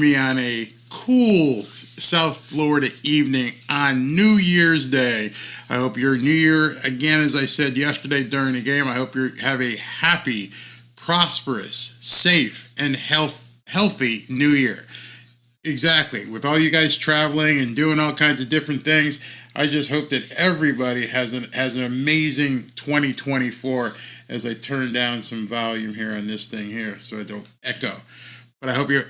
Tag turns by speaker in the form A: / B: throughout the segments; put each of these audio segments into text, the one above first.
A: Me on a cool South Florida evening on New Year's Day. I hope your New Year, again, as I said yesterday during the game, I hope you have a happy, prosperous, safe, and healthy New Year. Exactly. With all you guys traveling and doing all kinds of different things, I just hope that everybody has an amazing 2024 as I turn down some volume here on this thing here so I don't echo. But I hope your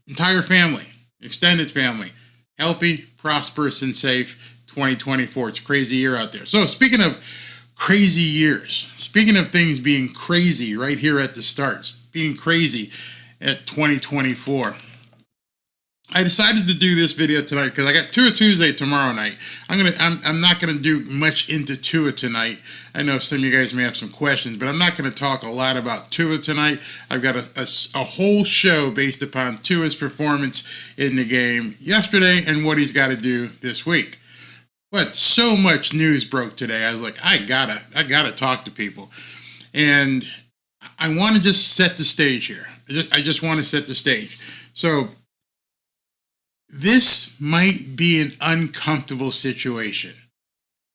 A: entire family, extended family, healthy, prosperous, and safe 2024. It's a crazy year out there. So speaking of crazy years, speaking of things being crazy right here at the start, being crazy at 2024, I decided to do this video tonight because I got Tua Tuesday tomorrow night. I'm not gonna do much into Tua tonight. I know some of you guys may have some questions, but I'm not gonna talk a lot about Tua tonight. I've got a whole show based upon Tua's performance in the game yesterday and what he's got to do this week. But so much news broke today. I was like, I gotta talk to people, and I want to just set the stage here. I just want to set the stage. So this might be an uncomfortable situation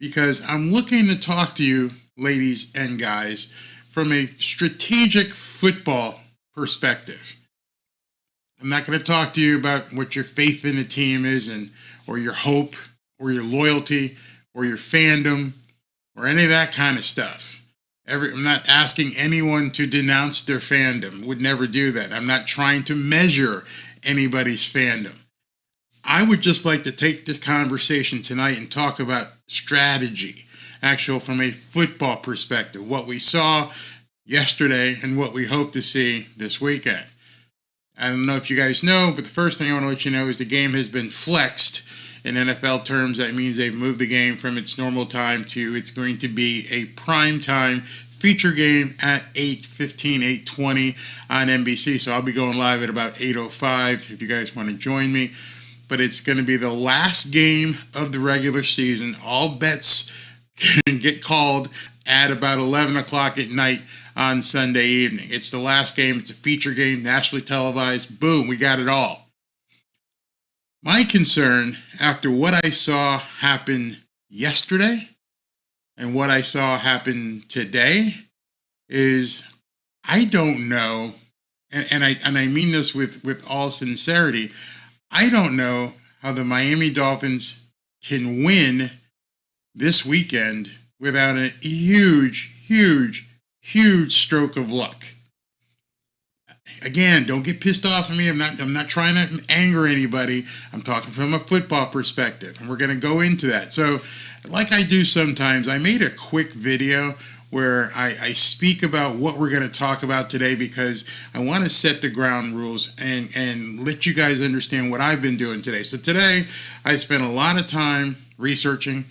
A: because I'm looking to talk to you, ladies and guys, from a strategic football perspective. I'm not going to talk to you about what your faith in the team is or your hope or your loyalty or your fandom or any of that kind of stuff. I'm not asking anyone to denounce their fandom. Would never do that. I'm not trying to measure anybody's fandom. I would just like to take this conversation tonight and talk about strategy, from a football perspective, what we saw yesterday and what we hope to see this weekend. I don't know if you guys know, but the first thing I want to let you know is the game has been flexed. In NFL terms, that means they've moved the game from its normal time to it's going to be a primetime feature game at 8:15, 8:20 on NBC. So I'll be going live at about 8:05 if you guys want to join me. But it's going to be the last game of the regular season. All bets can get called at about 11 o'clock at night on Sunday evening. It's the last game. It's a feature game, nationally televised. Boom, we got it all. My concern after what I saw happen yesterday and what I saw happen today is I don't know, and I mean this with all sincerity, I don't know how the Miami Dolphins can win this weekend without a huge stroke of luck. Again, don't get pissed off at me. I'm not trying to anger anybody. I'm talking from a football perspective, and we're going to go into that. So, like I do sometimes, I made a quick video where I speak about what we're going to talk about today because I want to set the ground rules and let you guys understand what I've been doing today. So today, I spent a lot of time researching.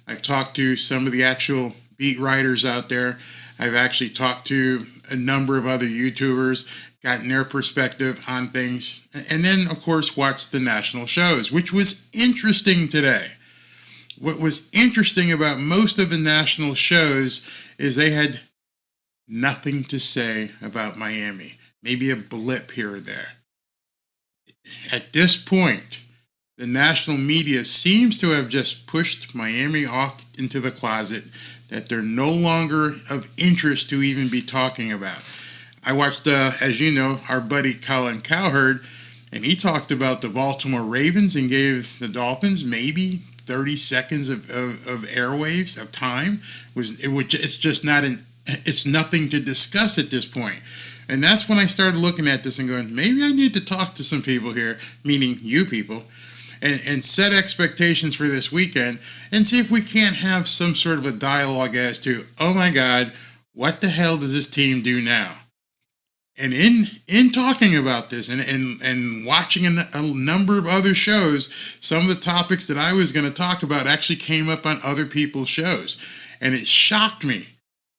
A: I've talked to some of the actual beat writers out there. I've actually talked to a number of other YouTubers, gotten their perspective on things, and then, of course, watched the national shows, which was interesting today. What was interesting about most of the national shows is they had nothing to say about Miami. Maybe a blip here or there. At this point, the national media seems to have just pushed Miami off into the closet, that they're no longer of interest to even be talking about. I watched, as you know, our buddy Colin Cowherd, and he talked about the Baltimore Ravens and gave the Dolphins maybe 30 seconds of airwaves of time. It's just not it's nothing to discuss at this point. And that's when I started looking at this and going, maybe I need to talk to some people here, meaning you people, and set expectations for this weekend and see if we can't have some sort of a dialogue as to, oh my God, what the hell does this team do now? And in talking about this and watching a number of other shows, some of the topics that I was going to talk about actually came up on other people's shows. And it shocked me.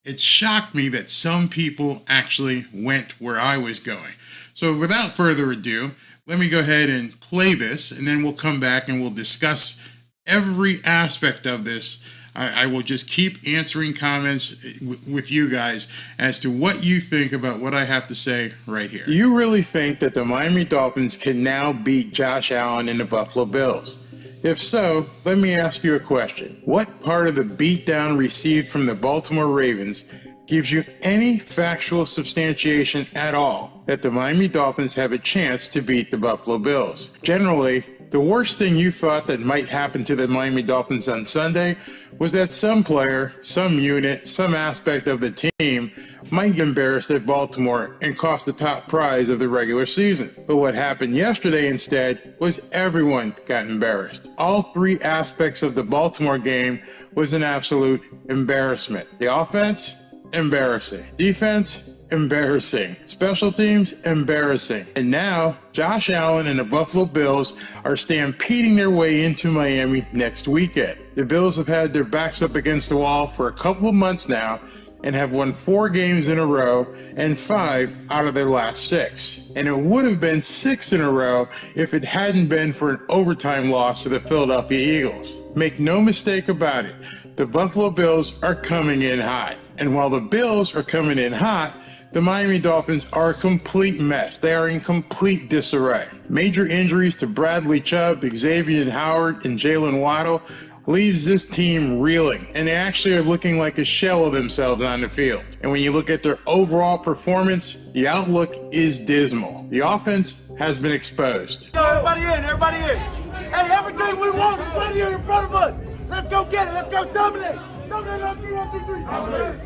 A: It shocked me that some people actually went where I was going. So without further ado, let me go ahead and play this, and then we'll come back and we'll discuss every aspect of this I will just keep answering comments with you guys as to what you think about what I have to say right here. Do you really think that the Miami Dolphins can now beat Josh Allen and the Buffalo Bills? If so, let me ask you a question. What part of the beatdown received from the Baltimore Ravens gives you any factual substantiation at all that the Miami Dolphins have a chance to beat the Buffalo Bills? Generally, the worst thing you thought that might happen to the Miami Dolphins on Sunday was that some player, some unit, some aspect of the team might get embarrassed at Baltimore and cost the top prize of the regular season. But what happened yesterday instead was everyone got embarrassed. All three aspects of the Baltimore game was an absolute embarrassment. The offense, embarrassing. Defense, embarrassing. Special teams, embarrassing. And now, Josh Allen and the Buffalo Bills are stampeding their way into Miami next weekend. The Bills have had their backs up against the wall for a couple of months now and have won 4 games in a row and 5 out of their last 6. And it would have been 6 in a row if it hadn't been for an overtime loss to the Philadelphia Eagles. Make no mistake about it, the Buffalo Bills are coming in hot. And while the Bills are coming in hot, the Miami Dolphins are a complete mess. They are in complete disarray. Major injuries to Bradley Chubb, Xavier Howard, and Jalen Waddle leaves this team reeling, and they actually are looking like a shell of themselves on the field. And when you look at their overall performance, the outlook is dismal. The offense has been exposed.
B: Everybody in, everybody in. Hey, everything we want is right here in front of us. Let's go get it. Let's go dominate. Dominate on 3, 1, 2, 3. Dominate.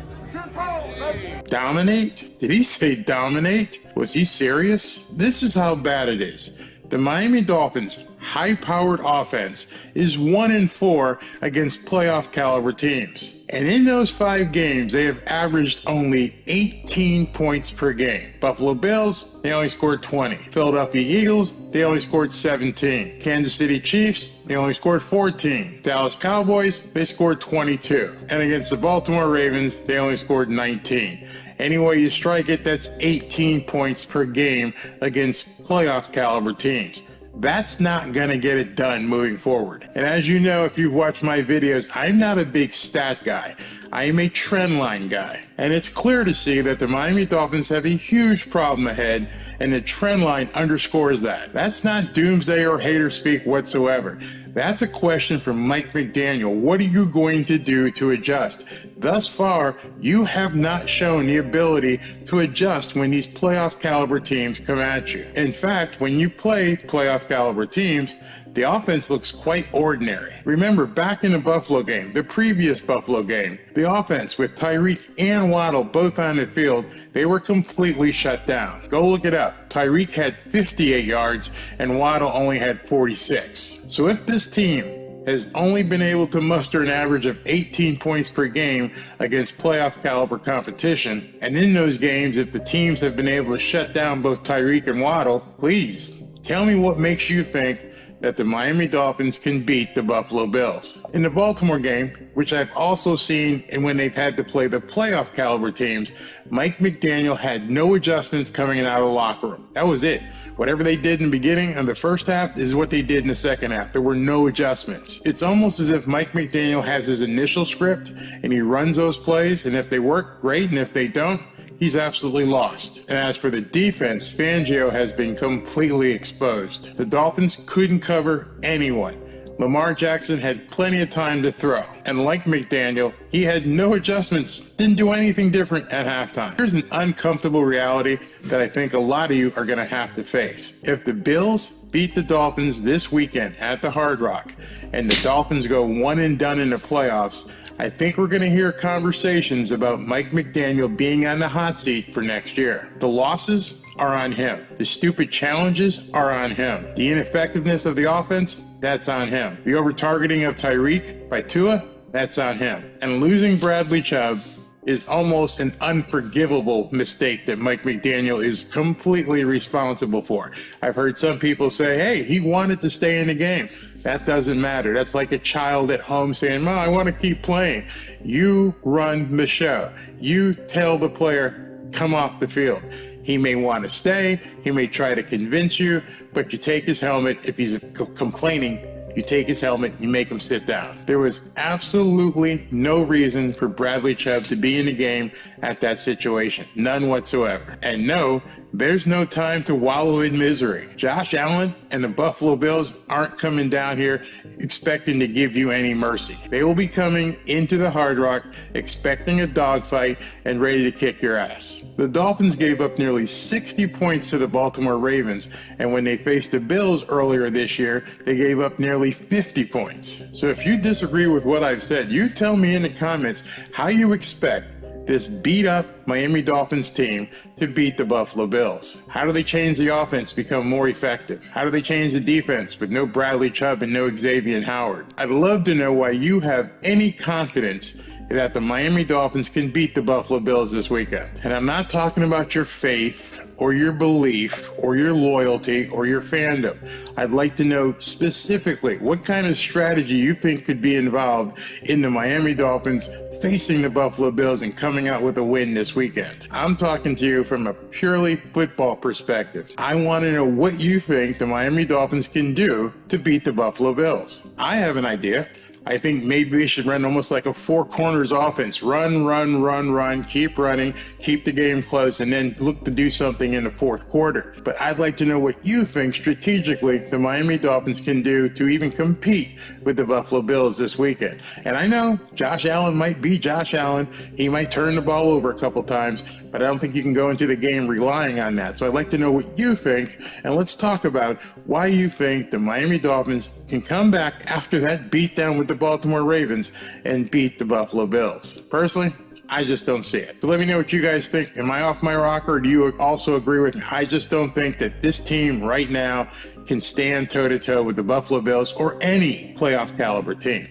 A: Dominate? Did he say dominate? Was he serious? This is how bad it is. The Miami Dolphins' high-powered offense is 1-4 against playoff caliber teams. And in those 5 games, they have averaged only 18 points per game. Buffalo Bills, they only scored 20. Philadelphia Eagles, they only scored 17. Kansas City Chiefs, they only scored 14. Dallas Cowboys, they scored 22. And against the Baltimore Ravens, they only scored 19. Any way you strike it, that's 18 points per game against playoff caliber teams. That's not going to get it done moving forward. And as you know, if you've watched my videos, I'm not a big stat guy. I am a trend line guy. And it's clear to see that the Miami Dolphins have a huge problem ahead, and the trend line underscores that. That's not doomsday or hater speak whatsoever. That's a question from Mike McDaniel. What are you going to do to adjust? Thus far, you have not shown the ability to adjust when these playoff caliber teams come at you. In fact, when you play playoff caliber teams, the offense looks quite ordinary. Remember, back in the Buffalo game, the previous Buffalo game, the offense with Tyreek and Waddle both on the field, they were completely shut down. Go look it up. Tyreek had 58 yards and Waddle only had 46. So if this team has only been able to muster an average of 18 points per game against playoff caliber competition, and in those games, if the teams have been able to shut down both Tyreek and Waddle, please tell me what makes you think that the Miami Dolphins can beat the Buffalo Bills. In the Baltimore game, which I've also seen and when they've had to play the playoff caliber teams, Mike McDaniel had no adjustments coming out of the locker room. That was it. Whatever they did in the beginning of the first half is what they did in the second half. There were no adjustments. It's almost as if Mike McDaniel has his initial script and he runs those plays, and if they work, great, and if they don't, he's absolutely lost. And as for the defense, Fangio has been completely exposed. The Dolphins couldn't cover anyone. Lamar Jackson had plenty of time to throw. And like McDaniel, he had no adjustments, didn't do anything different at halftime. Here's an uncomfortable reality that I think a lot of you are going to have to face. If the Bills beat the Dolphins this weekend at the Hard Rock, and the Dolphins go one and done in the playoffs, I think we're going to hear conversations about Mike McDaniel being on the hot seat for next year. The losses are on him. The stupid challenges are on him. The ineffectiveness of the offense, that's on him. The over-targeting of Tyreek by Tua, that's on him. And losing Bradley Chubb is almost an unforgivable mistake that Mike McDaniel is completely responsible for. I've heard some people say, hey, he wanted to stay in the game. That doesn't matter. That's like a child at home saying, Mom, I want to keep playing. You run the show. You tell the player, come off the field. He may want to stay. He may try to convince you, but you take his helmet. If he's complaining, you take his helmet, you make him sit down. There was absolutely no reason for Bradley Chubb to be in the game at that situation. None whatsoever. And no, there's no time to wallow in misery. Josh Allen and the Buffalo Bills aren't coming down here expecting to give you any mercy. They will be coming into the Hard Rock expecting a dogfight and ready to kick your ass. The Dolphins gave up nearly 60 points to the Baltimore Ravens, and when they faced the Bills earlier this year, they gave up nearly 50 points. So if you disagree with what I've said, you tell me in the comments how you expect this beat up Miami Dolphins team to beat the Buffalo Bills. How do they change the offense to become more effective? How do they change the defense with no Bradley Chubb and no Xavier Howard? I'd love to know why you have any confidence that the Miami Dolphins can beat the Buffalo Bills this weekend. And I'm not talking about your faith or your belief or your loyalty or your fandom. I'd like to know specifically what kind of strategy you think could be involved in the Miami Dolphins facing the Buffalo Bills and coming out with a win this weekend. I'm talking to you from a purely football perspective. I want to know what you think the Miami Dolphins can do to beat the Buffalo Bills. I have an idea. I think maybe they should run almost like a four corners offense. Run, keep running, keep the game close, and then look to do something in the fourth quarter. But I'd like to know what you think strategically the Miami Dolphins can do to even compete with the Buffalo Bills this weekend. And I know Josh Allen might be Josh Allen. He might turn the ball over a couple times, but I don't think you can go into the game relying on that. So I'd like to know what you think, and let's talk about why you think the Miami Dolphins can come back after that beatdown with the Baltimore Ravens and beat the Buffalo Bills. Personally, I just don't see it. So let me know what you guys think. Am I off my rocker, or do you also agree with me? I just don't think that this team right now can stand toe-to-toe with the Buffalo Bills or any playoff caliber team.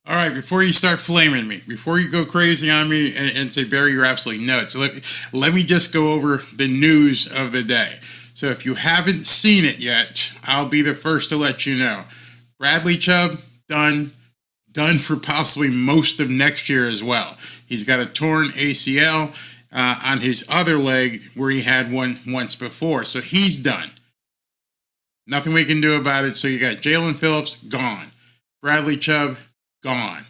A: All right, before you start flaming me, before you go crazy on me and say, Barry, you're absolutely nuts, let me just go over the news of the day. So if you haven't seen it yet, I'll be the first to let you know. Bradley Chubb, done for possibly most of next year as well. He's got a torn ACL on his other leg where he had one once before. So he's done. Nothing we can do about it. So you got Jalen Phillips, gone. Bradley Chubb, gone.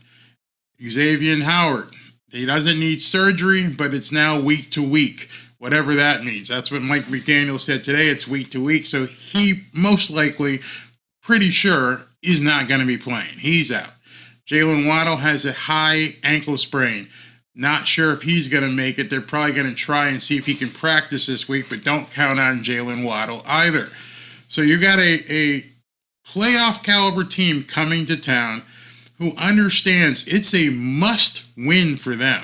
A: Xavier Howard, he doesn't need surgery, but it's now week to week. Whatever that means. That's what Mike McDaniel said today. It's week to week. So he most likely, pretty sure, is not going to be playing. He's out. Jalen Waddle has a high ankle sprain. Not sure if he's going to make it. They're probably going to try and see if he can practice this week, but don't count on Jalen Waddle either. So you got a playoff caliber team coming to town who understands it's a must win for them.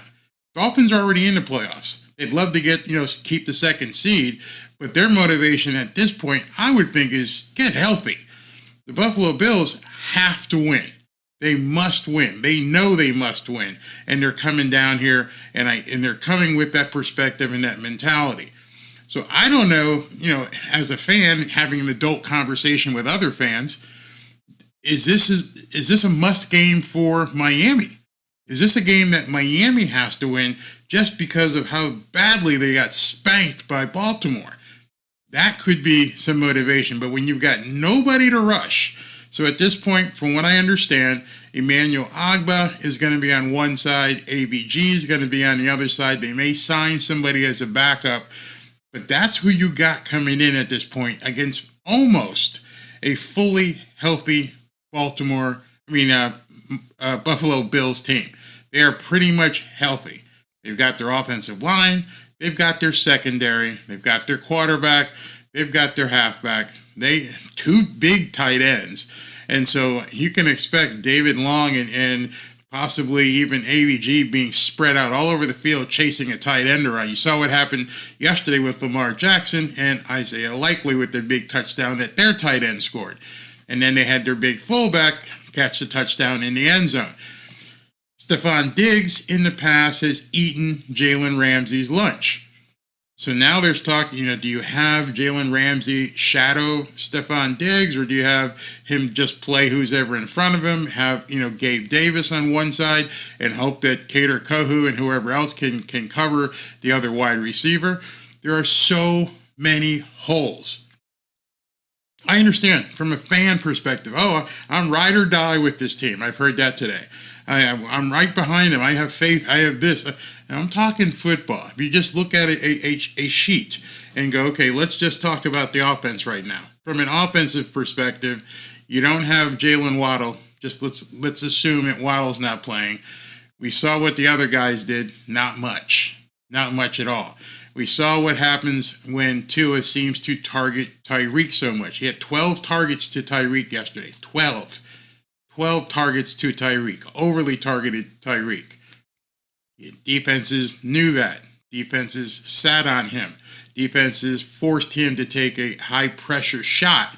A: Dolphins are already in the playoffs. They'd love to keep the second seed, but their motivation at this point, I would think, is get healthy. The Buffalo Bills have to win. They must win. They know they must win, and they're coming down here, and they're coming with that perspective and that mentality. So I don't know, as a fan, having an adult conversation with other fans, is this a must game for Miami? Is this a game that Miami has to win just because of how badly they got spanked by Baltimore? That could be some motivation, but when you've got nobody to rush, so at this point, from what I understand, Emmanuel Ogbah is going to be on one side, ABG is going to be on the other side. They may sign somebody as a backup, but that's who you got coming in at this point against almost a fully healthy Buffalo Bills team. They are pretty much healthy. They've got their offensive line, they've got their secondary, they've got their quarterback, they've got their halfback. Two big tight ends. And so you can expect David Long and possibly even AVG being spread out all over the field chasing a tight end around. You saw what happened yesterday with Lamar Jackson and Isaiah Likely with their big touchdown that their tight end scored. And then they had their big fullback catch the touchdown in the end zone. Stephon Diggs in the past has eaten Jalen Ramsey's lunch. So now there's talk, do you have Jalen Ramsey shadow Stephon Diggs, or do you have him just play who's ever in front of him, have, Gabe Davis on one side and hope that Kader Kohu and whoever else can cover the other wide receiver? There are so many holes. I understand from a fan perspective. Oh, I'm ride or die with this team. I've heard that today. I'm right behind them. I have faith. I have this. And I'm talking football. If you just look at a sheet and go, okay, let's just talk about the offense right now. From an offensive perspective, you don't have Jalen Waddle. Just let's assume that Waddle's not playing. We saw what the other guys did. Not much. Not much at all. We saw what happens when Tua seems to target Tyreek so much. He had 12 targets to Tyreek yesterday. 12 targets to Tyreek. Overly targeted Tyreek. Defenses knew that. Defenses sat on him. Defenses forced him to take a high-pressure shot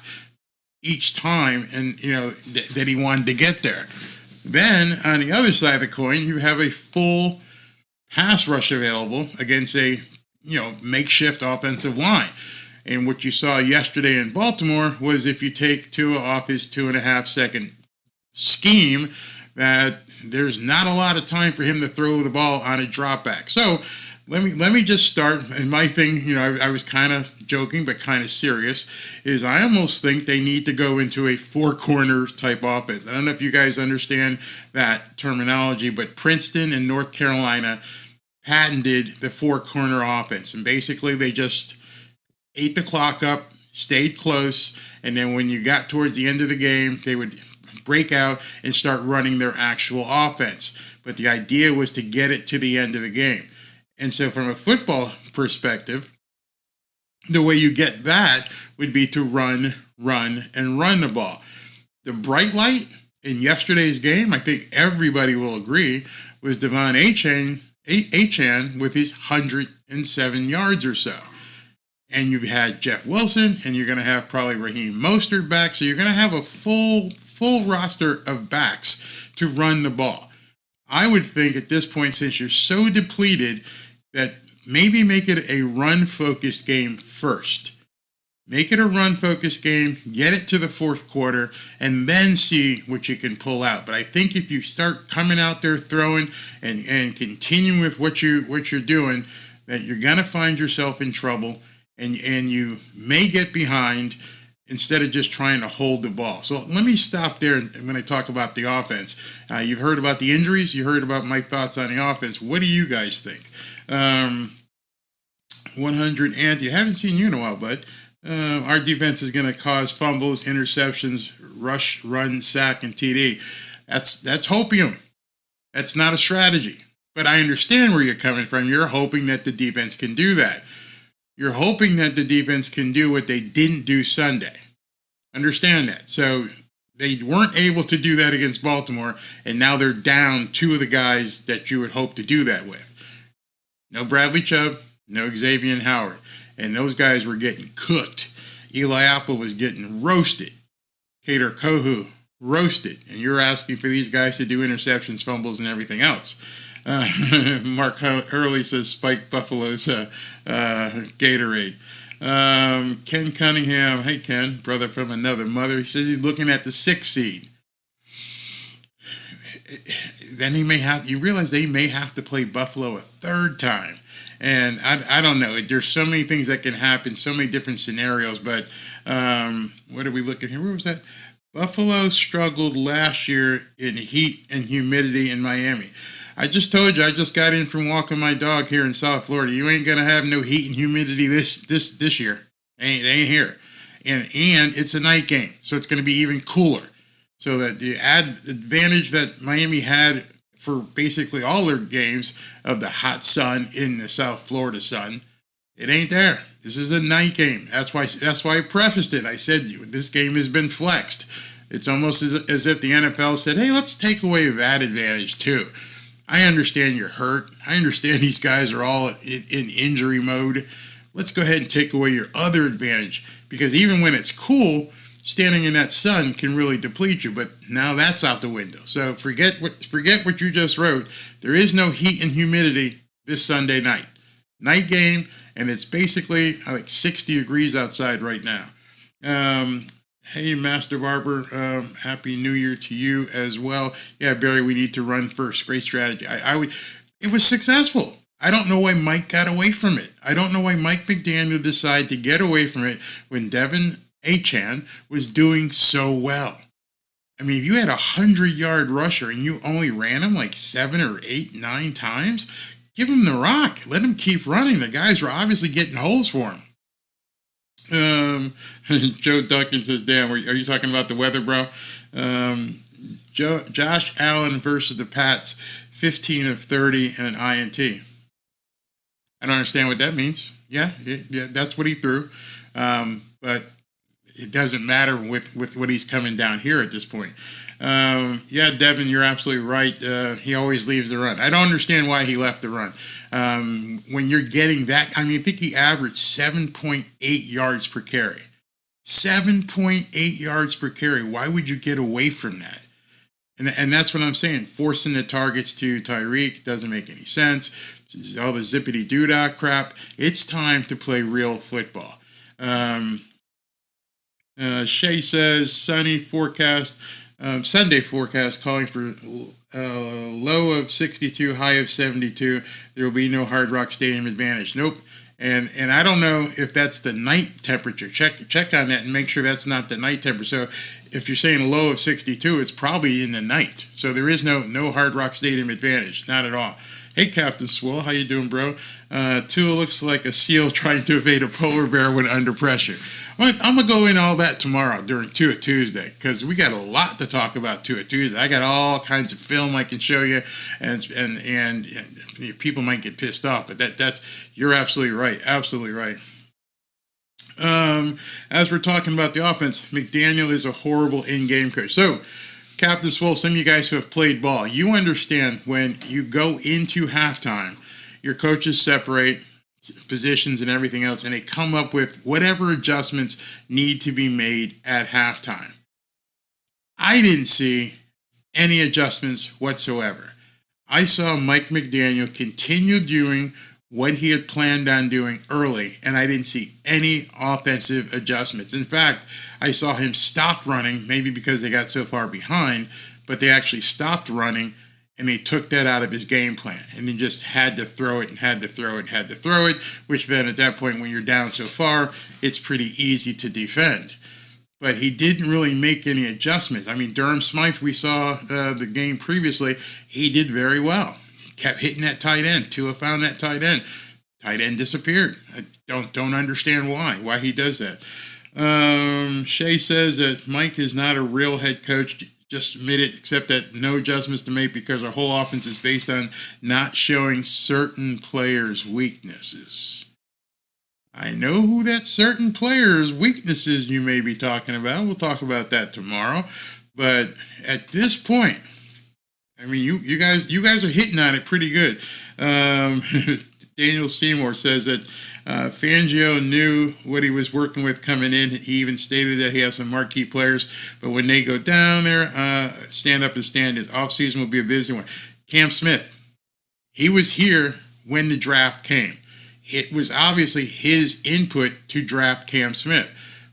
A: each time, and that he wanted to get there. Then, on the other side of the coin, you have a full pass rush available against a makeshift offensive line. And what you saw yesterday in Baltimore was if you take Tua off his 2.5 second scheme, that there's not a lot of time for him to throw the ball on a drop back. So let me just start. And my thing, I was kind of joking, but kind of serious, is I almost think they need to go into a 4-corner type offense. I don't know if you guys understand that terminology, but Princeton and North Carolina patented the 4-corner offense. And basically they just ate the clock up, stayed close, and then when you got towards the end of the game, they would break out and start running their actual offense. But the idea was to get it to the end of the game. And so from a football perspective, the way you get that would be to run the ball. The bright light in yesterday's game, I think everybody will agree, was Devon Achane with his 107 yards or so. And you've had Jeff Wilson, and you're going to have probably Raheem Mostert back, so you're going to have a full roster of backs to run the ball. I would think at this point, since you're so depleted, that maybe make it a run-focused game first. Make it a run-focused game, get it to the fourth quarter, and then see what you can pull out. But I think if you start coming out there throwing and continuing with what you're doing, that you're going to find yourself in trouble, and you may get behind instead of just trying to hold the ball. So let me stop there when I talk about the offense. You've heard about the injuries. You heard about my thoughts on the offense. What do you guys think? 100 Anthony, I haven't seen you in a while, bud. Our defense is going to cause fumbles, interceptions, rush, run, sack, and TD. That's hopium. That's not a strategy. But I understand where you're coming from. You're hoping that the defense can do that. You're hoping that the defense can do what they didn't do Sunday. Understand that. So they weren't able to do that against Baltimore, and now they're down 2 of the guys that you would hope to do that with. No Bradley Chubb, no Xavier Howard. And those guys were getting cooked. Eli Apple was getting roasted. Kader Kohu, roasted. And you're asking for these guys to do interceptions, fumbles, and everything else. Mark Hurley says Spike Buffalo's Gatorade. Ken Cunningham, hey Ken, brother from another mother, he says he's looking at the 6th seed. Then you realize they may have to play Buffalo a 3rd time. And I don't know. There's so many things that can happen, so many different scenarios. But what are we looking here? Where was that? Buffalo struggled last year in heat and humidity in Miami. I just told you, I just got in from walking my dog here in South Florida. You ain't going to have no heat and humidity this year. They ain't here. And it's a night game, so it's going to be even cooler. So that the advantage that Miami had for basically all their games of the hot sun in the South Florida sun, it ain't there. This is a night game. That's why I prefaced it. I said this game has been flexed. It's almost as if the NFL said, hey, let's take away that advantage too. I understand you're hurt. I understand these guys are all in injury mode. Let's go ahead and take away your other advantage, because even when it's cool, standing in that sun can really deplete you. But now that's out the window. So forget what you just wrote. There is no heat and humidity this Sunday night. Night game, and it's basically like 60 degrees outside right now. Hey, Master Barber, Happy New Year to you as well. Yeah, Barry, we need to run first. Great strategy. It was successful. I don't know why Mike got away from it. I don't know why Mike McDaniel decided to get away from it when Devin Achane was doing so well. I mean, if you had a 100-yard rusher and you only ran him like 7 or 8, 9 times, give him the rock. Let him keep running. The guys were obviously getting holes for him. Joe Duncan says, damn, are you talking about the weather, bro? Josh Allen versus the Pats, 15 of 30 and an INT. I don't understand what that means. Yeah, that's what he threw. But it doesn't matter with what he's coming down here at this point. Yeah, Devin, you're absolutely right. He always leaves the run. I don't understand why he left the run. When you're getting that, I mean, I think he averaged 7.8 yards per carry. 7.8 yards per carry. Why would you get away from that? And that's what I'm saying. Forcing the targets to Tyreek doesn't make any sense. All the zippity-doo-dah crap. It's time to play real football. Shay says, sunny forecast, Sunday forecast calling for low of 62, high of 72. There will be no Hard Rock Stadium advantage. Nope. And I don't know if that's the night temperature. Check on that and make sure that's not the night temperature. So if you're saying a low of 62, it's probably in the night. So there is no Hard Rock Stadium advantage. Not at all. Hey, Captain Swole, how you doing, bro? Tua looks like a seal trying to evade a polar bear when under pressure. I'm going to go into all that tomorrow during Tua Tuesday because we got a lot to talk about Tua Tuesday. I got all kinds of film I can show you, and people might get pissed off, but that's you're absolutely right. Absolutely right. As we're talking about the offense, McDaniel is a horrible in-game coach. So, Captain Swole, some of you guys who have played ball, you understand when you go into halftime, your coaches separate positions and everything else, and they come up with whatever adjustments need to be made at halftime. I didn't see any adjustments whatsoever. I saw Mike McDaniel continue doing what he had planned on doing early, and I didn't see any offensive adjustments. In fact, I saw him stop running, maybe because they got so far behind, but they actually stopped running, and he took that out of his game plan, and he just had to throw it and had to throw it and had to throw it, which then at that point when you're down so far, it's pretty easy to defend. But he didn't really make any adjustments. I mean, Durham Smythe, we saw the game previously, he did very well. He kept hitting that tight end. Tua found that tight end. Tight end disappeared. I don't understand why he does that. Shay says that Mike is not a real head coach. Just admit it, except that no adjustments to make because our whole offense is based on not showing certain players' weaknesses. I know who that certain player's weaknesses you may be talking about. We'll talk about that tomorrow. But at this point, I mean, you guys are hitting on it pretty good. Daniel Seymour says that Fangio knew what he was working with coming in. He even stated that he has some marquee players, but when they go down there, stand up and stand. His offseason will be a busy one. Cam Smith, he was here when the draft came. It was obviously his input to draft Cam Smith.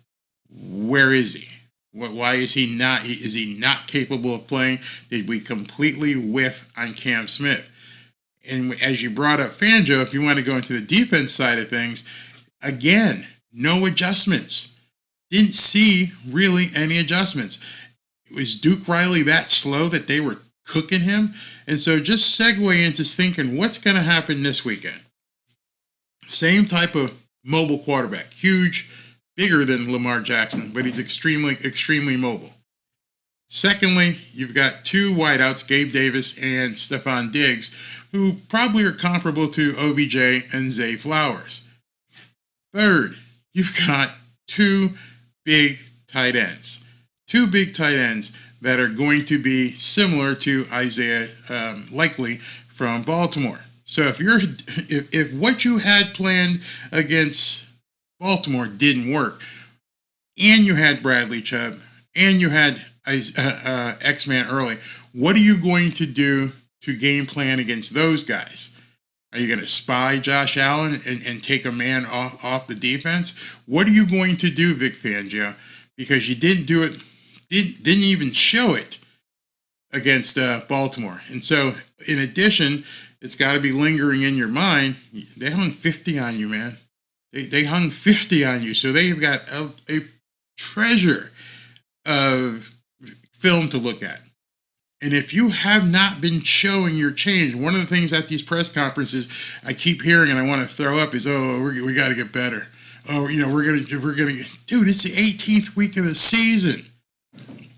A: Where is he? Why is he not? Is he not capable of playing? Did we completely whiff on Cam Smith? And as you brought up Fangio, if you want to go into the defense side of things, again, no adjustments. Didn't see really any adjustments. Was Duke Riley that slow that they were cooking him? And so just segue into thinking, what's going to happen this weekend? Same type of mobile quarterback. Huge, bigger than Lamar Jackson, but he's extremely, extremely mobile. Secondly, you've got two wideouts, Gabe Davis and Stephon Diggs, who probably are comparable to OBJ and Zay Flowers. Third, you've got two big tight ends. Two big tight ends that are going to be similar to Isaiah Likely from Baltimore. So if what you had planned against Baltimore didn't work, and you had Bradley Chubb, and you had X-Man early, what are you going to do to game plan against those guys? Are you going to spy Josh Allen and take a man off the defense? What are you going to do, Vic Fangio? Because you didn't do it, didn't even show it against Baltimore. And so, in addition, it's got to be lingering in your mind. They hung 50 on you, man. They hung 50 on you. So they've got a treasure of film to look at. And if you have not been showing your change, one of the things at these press conferences I keep hearing and I want to throw up is, we got to get better. We're gonna dude, it's the 18th week of the season.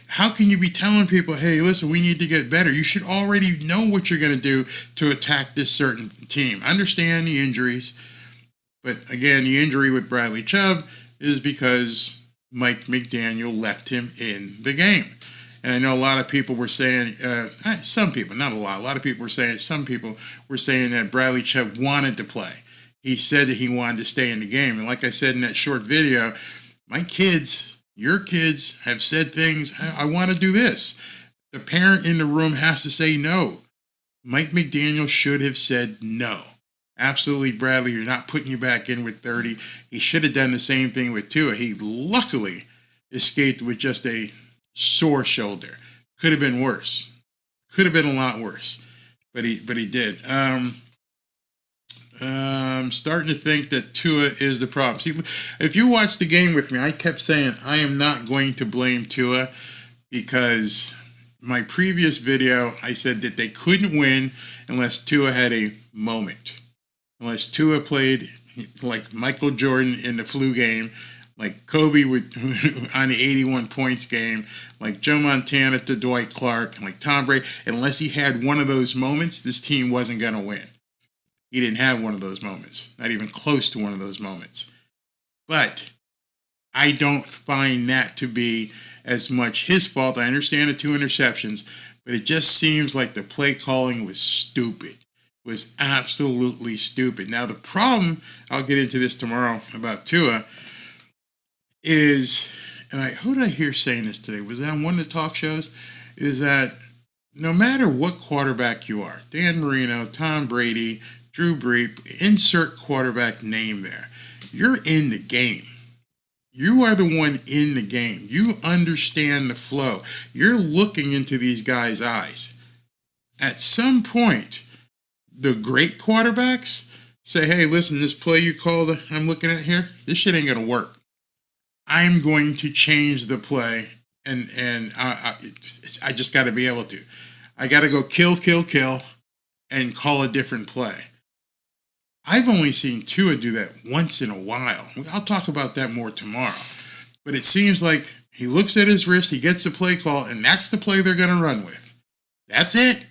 A: How can you be telling people, hey, listen, we need to get better? You should already know what you're going to do to attack this certain team. Understand the injuries. But again, the injury with Bradley Chubb is because Mike McDaniel left him in the game. And I know a lot of people were saying, some people, not a lot of people were saying, some people were saying that Bradley Chubb wanted to play. He said that he wanted to stay in the game. And like I said in that short video, my kids, your kids have said things, I want to do this. The parent in the room has to say no. Mike McDaniel should have said no. Absolutely, Bradley, you're not putting you back in with 30. He should have done the same thing with Tua. He luckily escaped with just a sore shoulder. Could have been worse. Could have been a lot worse. But he did. I'm starting to think that Tua is the problem. See, if you watch the game with me, I kept saying I am not going to blame Tua because my previous video, I said that they couldn't win unless Tua had a moment. Unless Tua played like Michael Jordan in the flu game, like Kobe on the 81 points game, like Joe Montana to Dwight Clark, like Tom Brady. Unless he had one of those moments, this team wasn't going to win. He didn't have one of those moments, not even close to one of those moments. But I don't find that to be as much his fault. I understand the 2 interceptions, but it just seems like the play calling was stupid. Was absolutely stupid. Now, the problem, I'll get into this tomorrow about Tua, is, and who did I hear saying this today? Was it on one of the talk shows? Is that no matter what quarterback you are, Dan Marino, Tom Brady, Drew Brees, insert quarterback name there, you're in the game. You are the one in the game. You understand the flow. You're looking into these guys' eyes. At some point, the great quarterbacks say, hey, listen, this play you called, I'm looking at here, this shit ain't going to work. I'm going to change the play, and I just got to be able to. I got to go kill, and call a different play. I've only seen Tua do that once in a while. I'll talk about that more tomorrow. But it seems like he looks at his wrist, he gets a play call, and that's the play they're going to run with. That's it.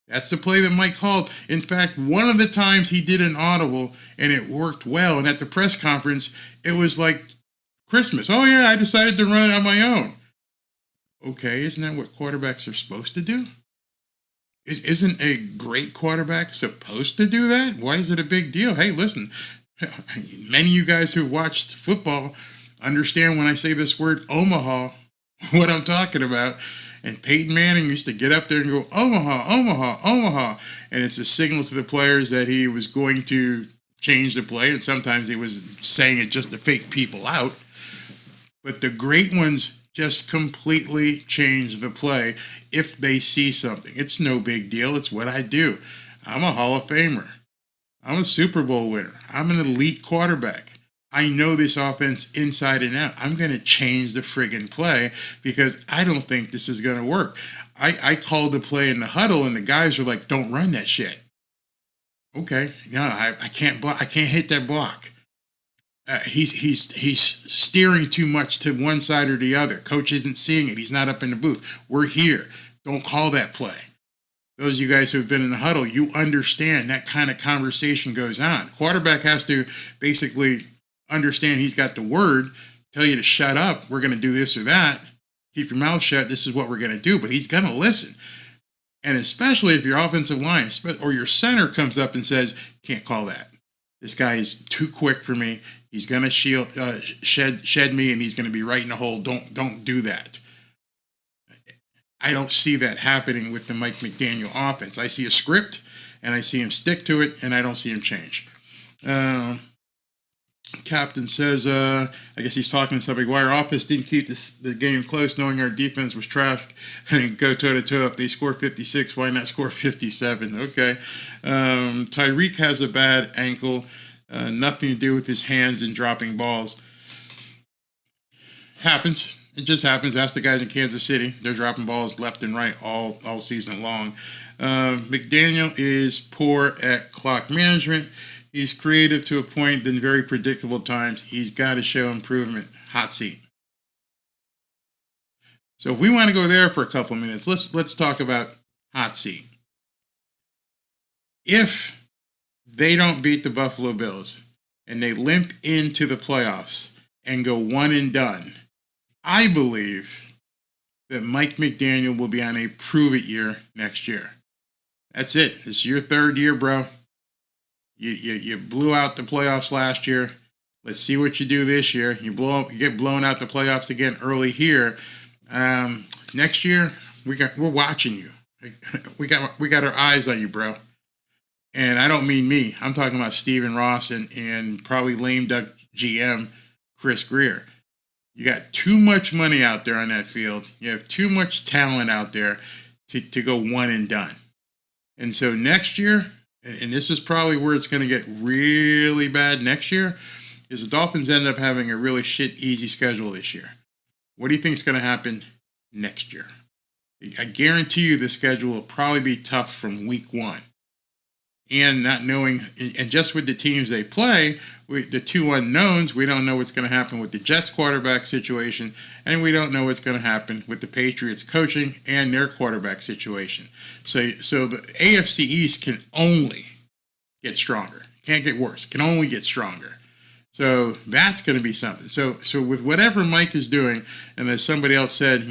A: That's the play that Mike called. In fact, one of the times he did an audible, and it worked well. And at the press conference, it was like Christmas. Oh, yeah, I decided to run it on my own. Okay, isn't that what quarterbacks are supposed to do? Isn't a great quarterback supposed to do that? Why is it a big deal? Hey, listen, many of you guys who watched football understand when I say this word Omaha, what I'm talking about. And Peyton Manning used to get up there and go, Omaha, Omaha, Omaha. And it's a signal to the players that he was going to change the play. And sometimes he was saying it just to fake people out. But the great ones just completely change the play if they see something. It's no big deal. It's what I do. I'm a Hall of Famer. I'm a Super Bowl winner. I'm an elite quarterback. I know this offense inside and out. I'm going to change the friggin' play because I don't think this is going to work. I called the play in the huddle and the guys were like, don't run that shit. Okay. No, I can't block. I can't hit that block. He's steering too much to one side or the other. Coach isn't seeing it. He's not up in the booth. We're here. Don't call that play. Those of you guys who have been in the huddle, you understand that kind of conversation goes on. Quarterback has to basically understand he's got the word, tell you to shut up. We're going to do this or that. Keep your mouth shut. This is what we're going to do. But he's going to listen. And especially if your offensive line or your center comes up and says, can't call that. This guy is too quick for me. He's going to shed me, and he's going to be right in the hole. Don't do that. I don't see that happening with the Mike McDaniel offense. I see a script, and I see him stick to it, and I don't see him change. Captain says, I guess he's talking to somebody. Why our offense didn't keep the game close, knowing our defense was trash, and go toe-to-toe. If they score 56, why not score 57? Okay. Tyreek has a bad ankle. Nothing to do with his hands and dropping balls. Happens. It just happens. Ask the guys in Kansas City. They're dropping balls left and right all season long. McDaniel is poor at clock management. He's creative to a point, then very predictable times. He's got to show improvement. Hot seat. So if we want to go there for a couple of minutes, let's talk about hot seat. If they don't beat the Buffalo Bills and they limp into the playoffs and go one and done, I believe that Mike McDaniel will be on a prove-it year next year. That's it. This is your third year, bro. You blew out the playoffs last year. Let's see what you do this year. You get blown out the playoffs again early here. Next year, we're watching you. We got our eyes on you, bro. And I don't mean me. I'm talking about Stephen Ross and probably lame duck GM Chris Greer. You got too much money out there on that field. You have too much talent out there to go one and done. And so next year, and this is probably where it's going to get really bad next year, is the Dolphins end up having a really easy schedule this year. What do you think is going to happen next year? I guarantee you the schedule will probably be tough from week one. And not knowing, and just with the teams they play, the two unknowns, we don't know what's going to happen with the Jets quarterback situation, and we don't know what's going to happen with the Patriots coaching and their quarterback situation. So the AFC East can only get stronger. Can't get worse. Can only get stronger. So that's going to be something. So with whatever Mike is doing, and as somebody else said,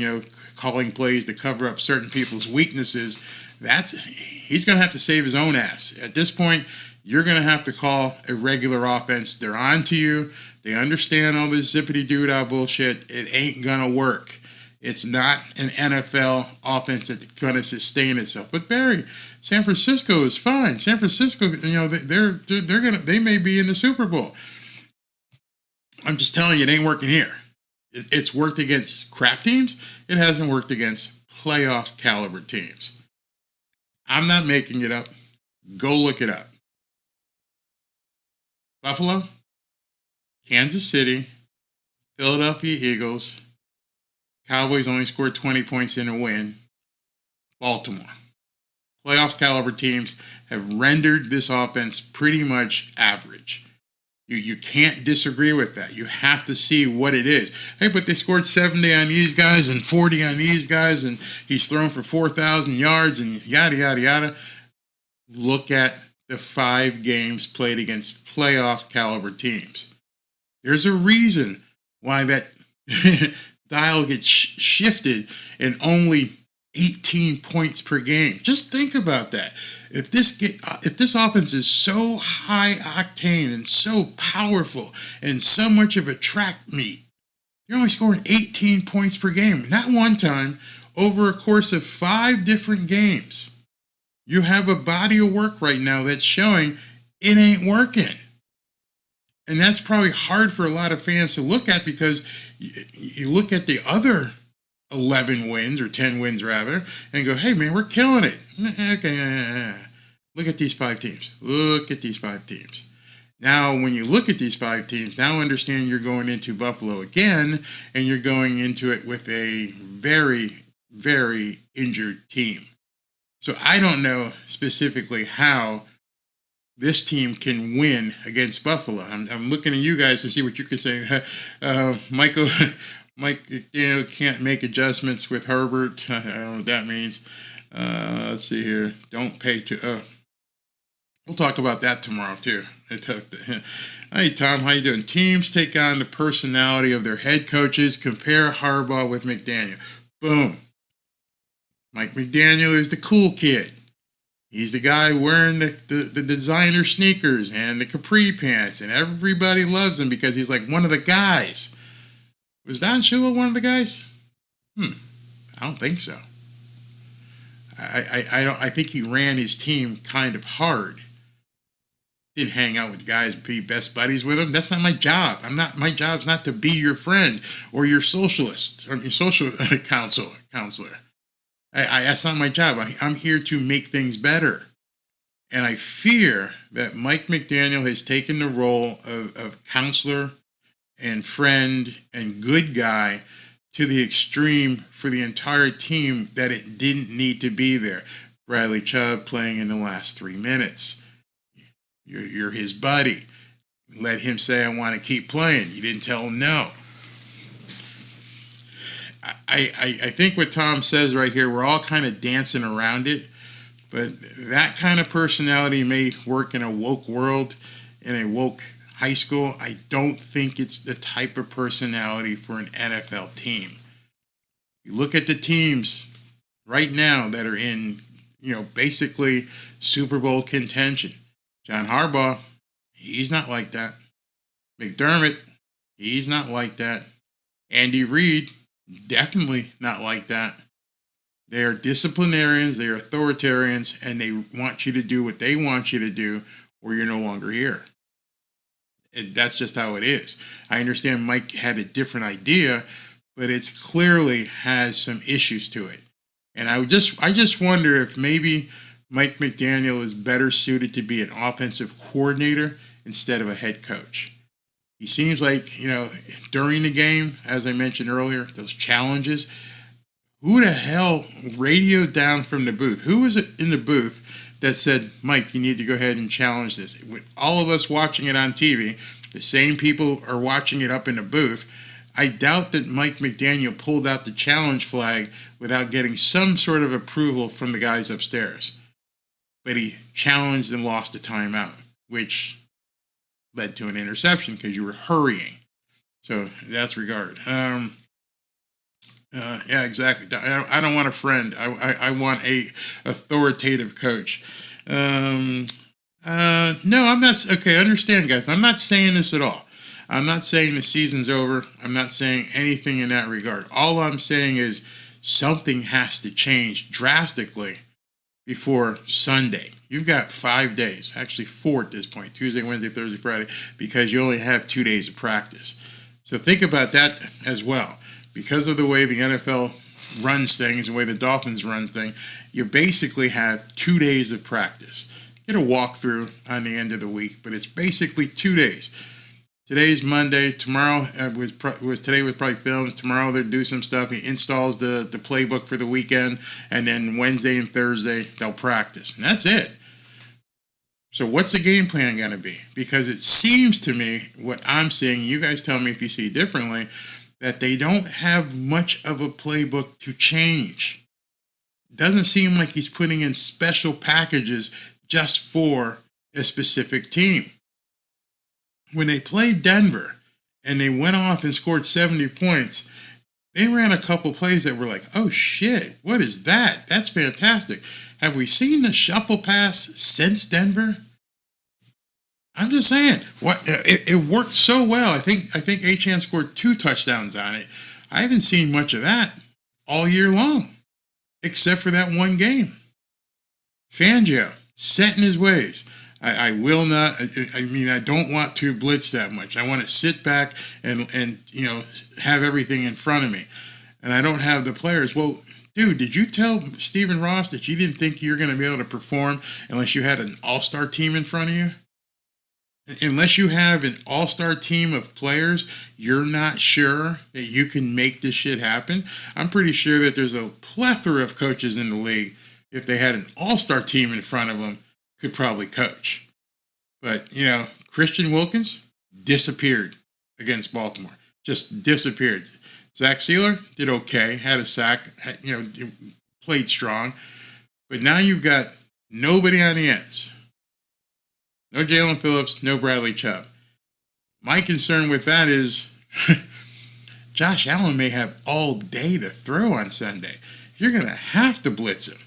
A: calling plays to cover up certain people's weaknesses, he's going to have to save his own ass. At this point, you're going to have to call a regular offense. They're on to you. They understand all this zippity-doo-dah bullshit. It ain't going to work. It's not an NFL offense that's going to sustain itself. But Barry, San Francisco is fine. San Francisco, they may be in the Super Bowl. I'm just telling you, it ain't working here. It's worked against crap teams. It hasn't worked against playoff caliber teams. I'm not making it up. Go look it up. Buffalo, Kansas City, Philadelphia Eagles, Cowboys only scored 20 points in a win, Baltimore. Playoff caliber teams have rendered this offense pretty much average. You can't disagree with that. You have to see what it is. Hey, but they scored 70 on these guys and 40 on these guys, and he's thrown for 4,000 yards and yada, yada, yada. Look at the 5 games played against playoff caliber teams. There's a reason why that dial gets shifted and only 18 points per game. Just think about that. If this offense is so high octane and so powerful and so much of a track meet, you're only scoring 18 points per game. Not one time, over a course of 5 different games. You have a body of work right now that's showing it ain't working. And that's probably hard for a lot of fans to look at, because you look at the other 11 wins, or 10 wins rather, and go, hey man, we're killing it. Okay, look at these 5 teams. Look at these 5 teams. Now, when you look at these 5 teams, now understand you're going into Buffalo again, and you're going into it with a very, very injured team. So I don't know specifically how this team can win against Buffalo. I'm looking at you guys to see what you can say. Mike can't make adjustments with Herbert. I don't know what that means. Let's see here. Don't pay to. We'll talk about that tomorrow too. Hey Tom, how you doing? Teams take on the personality of their head coaches. Compare Harbaugh with McDaniel. Boom. Mike McDaniel is the cool kid. He's the guy wearing the designer sneakers and the capri pants, and everybody loves him because he's like one of the guys. Was Don Shula one of the guys? I don't think so. I think he ran his team kind of hard. Didn't hang out with guys, be best buddies with them. That's not my job. My job's not to be your friend or your socialist or your social counselor. That's not my job. I'm here to make things better. And I fear that Mike McDaniel has taken the role of counselor and friend and good guy to the extreme for the entire team that it didn't need to be there. Bradley Chubb playing in the last 3 minutes. You're his buddy. Let him say, I want to keep playing. You didn't tell him no. I think what Tom says right here, we're all kind of dancing around it, but that kind of personality may work in a woke world, in a woke high school. I don't think it's the type of personality for an NFL team. You look at the teams right now that are in, basically Super Bowl contention. John Harbaugh, he's not like that. McDermott, he's not like that. Andy Reid, definitely not like that. They are disciplinarians, they are authoritarians, and they want you to do what they want you to do, or you're no longer here. That's just how it is. I understand Mike had a different idea, but it clearly has some issues to it. And I just wonder if maybe Mike McDaniel is better suited to be an offensive coordinator instead of a head coach. He seems like, during the game, as I mentioned earlier, those challenges, who the hell radioed down from the booth? Who was it in the booth that said, Mike, you need to go ahead and challenge this? With all of us watching it on TV, the same people are watching it up in the booth. I doubt that Mike McDaniel pulled out the challenge flag without getting some sort of approval from the guys upstairs. But he challenged and lost a timeout, which led to an interception because you were hurrying. So that's regarded. Yeah, exactly. I don't want a friend. I want a authoritative coach. No, I'm not. Okay, understand, guys. I'm not saying this at all. I'm not saying the season's over. I'm not saying anything in that regard. All I'm saying is something has to change drastically before Sunday. You've got 5 days, actually 4 at this point, Tuesday, Wednesday, Thursday, Friday, because you only have 2 days of practice. So think about that as well. Because of the way the NFL runs things, the way the Dolphins runs things, you basically have 2 days of practice. Get a walkthrough on the end of the week, but it's basically 2 days. Today's Monday. Tomorrow today was probably films. Tomorrow they'll do some stuff. He installs the playbook for the weekend, and then Wednesday and Thursday they'll practice. And that's it. So what's the game plan going to be? Because it seems to me, what I'm seeing, you guys tell me if you see differently, that they don't have much of a playbook to change. It doesn't seem like he's putting in special packages just for a specific team. When they played Denver and they went off and scored 70 points, they ran a couple plays that were like, oh shit, what is that? That's fantastic. Have we seen the shuffle pass since Denver? I'm just saying, it worked so well. I think Achane scored 2 touchdowns on it. I haven't seen much of that all year long, except for that one game. Fangio, set in his ways. I will not. I don't want to blitz that much. I want to sit back and have everything in front of me, and I don't have the players. Well, dude, did you tell Stephen Ross that you didn't think you were going to be able to perform unless you had an all-star team in front of you? Unless you have an all-star team of players, you're not sure that you can make this shit happen. I'm pretty sure that there's a plethora of coaches in the league, if they had an all-star team in front of them, could probably coach. But, Christian Wilkins disappeared against Baltimore. Just disappeared. Zach Sealer did okay, had a sack, played strong. But now you've got nobody on the ends. No Jalen Phillips, no Bradley Chubb. My concern with that is Josh Allen may have all day to throw on Sunday. You're going to have to blitz him.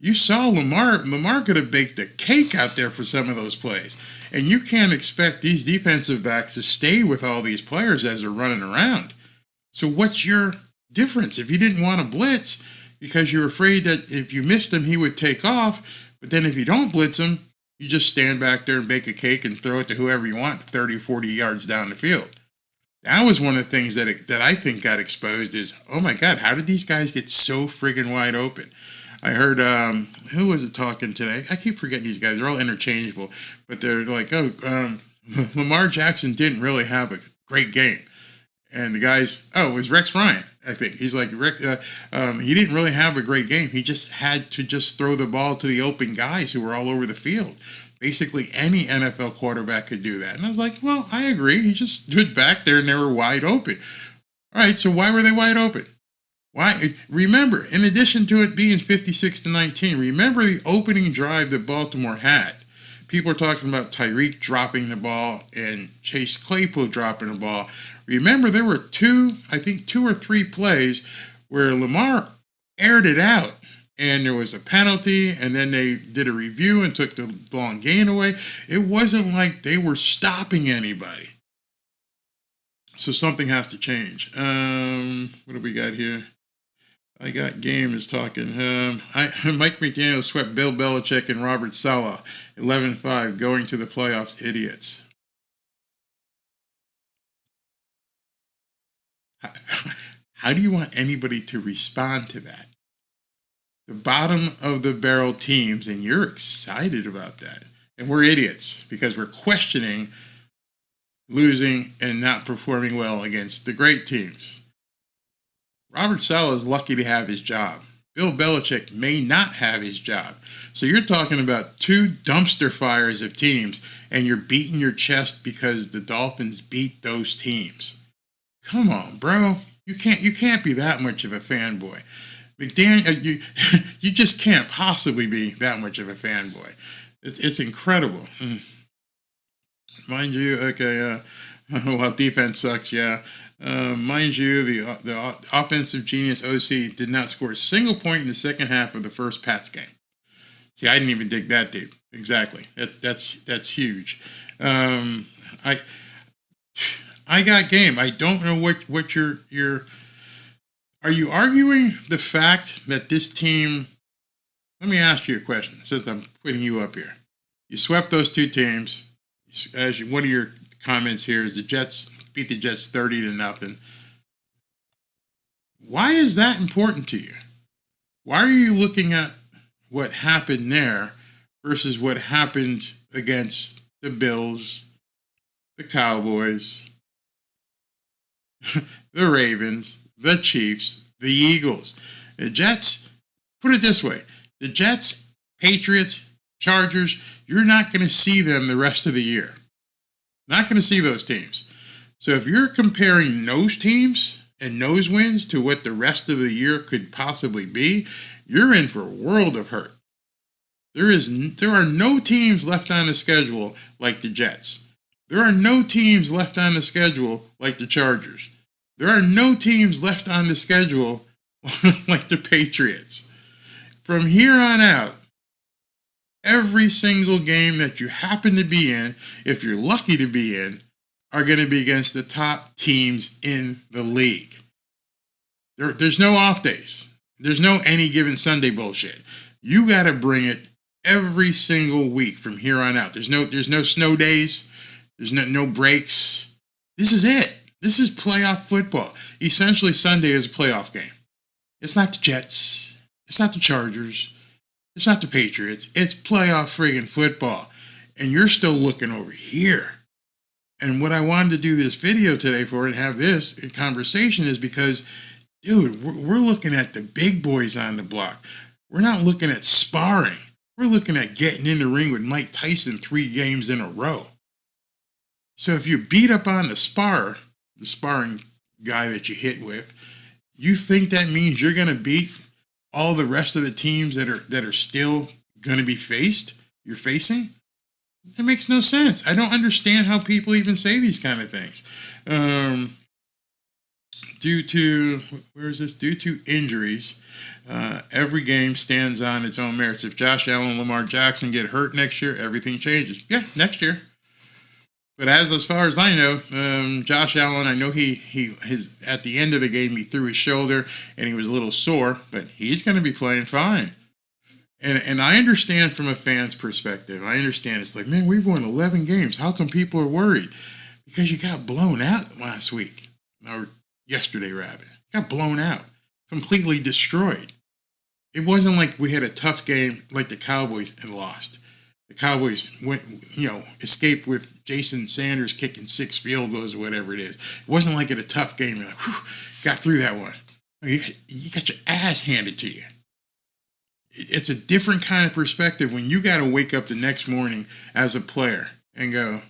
A: You saw Lamar. Lamar could have baked a cake out there for some of those plays. And you can't expect these defensive backs to stay with all these players as they're running around. So what's your difference? If you didn't want to blitz because you're afraid that if you missed him, he would take off. But then if you don't blitz him, you just stand back there and bake a cake and throw it to whoever you want 30, 40 yards down the field. That was one of the things that I think got exposed is, oh my God, how did these guys get so friggin' wide open? I heard, who was it talking today? I keep forgetting these guys. They're all interchangeable. But they're like, Lamar Jackson didn't really have a great game. And the guys, it was Rex Ryan, I think. He's like, he didn't really have a great game. He just had to just throw the ball to the open guys who were all over the field. Basically, any NFL quarterback could do that. And I was like, well, I agree. He just stood back there and they were wide open. All right, so why were they wide open? Why? Remember, in addition to it being 56-19, remember the opening drive that Baltimore had. People are talking about Tyreek dropping the ball and Chase Claypool dropping the ball. Remember, there were two or three plays where Lamar aired it out, and there was a penalty, and then they did a review and took the long gain away. It wasn't like they were stopping anybody. So something has to change. What do we got here? I got Game is talking. Mike McDaniel swept Bill Belichick and Robert Saleh 11-5 going to the playoffs. Idiots. How do you want anybody to respond to that? The bottom of the barrel teams, and you're excited about that. And we're idiots because we're questioning losing and not performing well against the great teams. Robert Saleh is lucky to have his job. Bill Belichick may not have his job. So you're talking about two dumpster fires of teams, and you're beating your chest because the Dolphins beat those teams. Come on, bro. You can't be that much of a fanboy. McDaniel, you just can't possibly be that much of a fanboy. It's incredible. Mind you, okay, well, defense sucks, yeah. Mind you, the offensive genius OC did not score a single point in the second half of the first Pats game. See, I didn't even dig that deep. Exactly. That's huge. I got Game. I don't know what your are you arguing the fact that this team? Let me ask you a question since I'm putting you up here. You swept those two teams. One of your comments here is the Jets beat the Jets 30-0. Why is that important to you? Why are you looking at what happened there versus what happened against the Bills, the Cowboys, the Ravens, the Chiefs, the Eagles? The Jets, put it this way, the Jets, Patriots, Chargers, you're not going to see them the rest of the year. Not going to see those teams. So if you're comparing those teams and those wins to what the rest of the year could possibly be, you're in for a world of hurt. There are no teams left on the schedule like the Jets. There are no teams left on the schedule like the Chargers. There are no teams left on the schedule like the Patriots. From here on out, every single game that you happen to be in, if you're lucky to be in, are going to be against the top teams in the league. There's no off days. There's no any given Sunday bullshit. You got to bring it every single week from here on out. There's no snow days. There's no breaks. This is it. This is playoff football. Essentially, Sunday is a playoff game. It's not the Jets. It's not the Chargers. It's not the Patriots. It's playoff friggin' football. And you're still looking over here. And what I wanted to do this video today for and have this conversation is because, dude, we're looking at the big boys on the block. We're not looking at sparring. We're looking at getting in the ring with Mike Tyson 3 games in a row. So if you beat up on the sparring guy that you hit with, you think that means you're going to beat all the rest of the teams that are still going to be you're facing? It makes no sense. I don't understand how people even say these kind of things. Due to injuries, every game stands on its own merits. If Josh Allen and Lamar Jackson get hurt next year, everything changes. Yeah, next year. But as far as I know, Josh Allen, I know his at the end of the game he threw his shoulder and he was a little sore, but he's going to be playing fine. And I understand from a fan's perspective. I understand it's like, man, we've won 11 games. How come people are worried? Because you got blown out last week, or yesterday rather. Got blown out, completely destroyed. It wasn't like we had a tough game like the Cowboys and lost. the Cowboys went, escaped with Jason Sanders kicking 6 field goals or whatever it is. It wasn't like a tough game. You're like, got through that one. You got your ass handed to you. It's a different kind of perspective when you got to wake up the next morning as a player and go,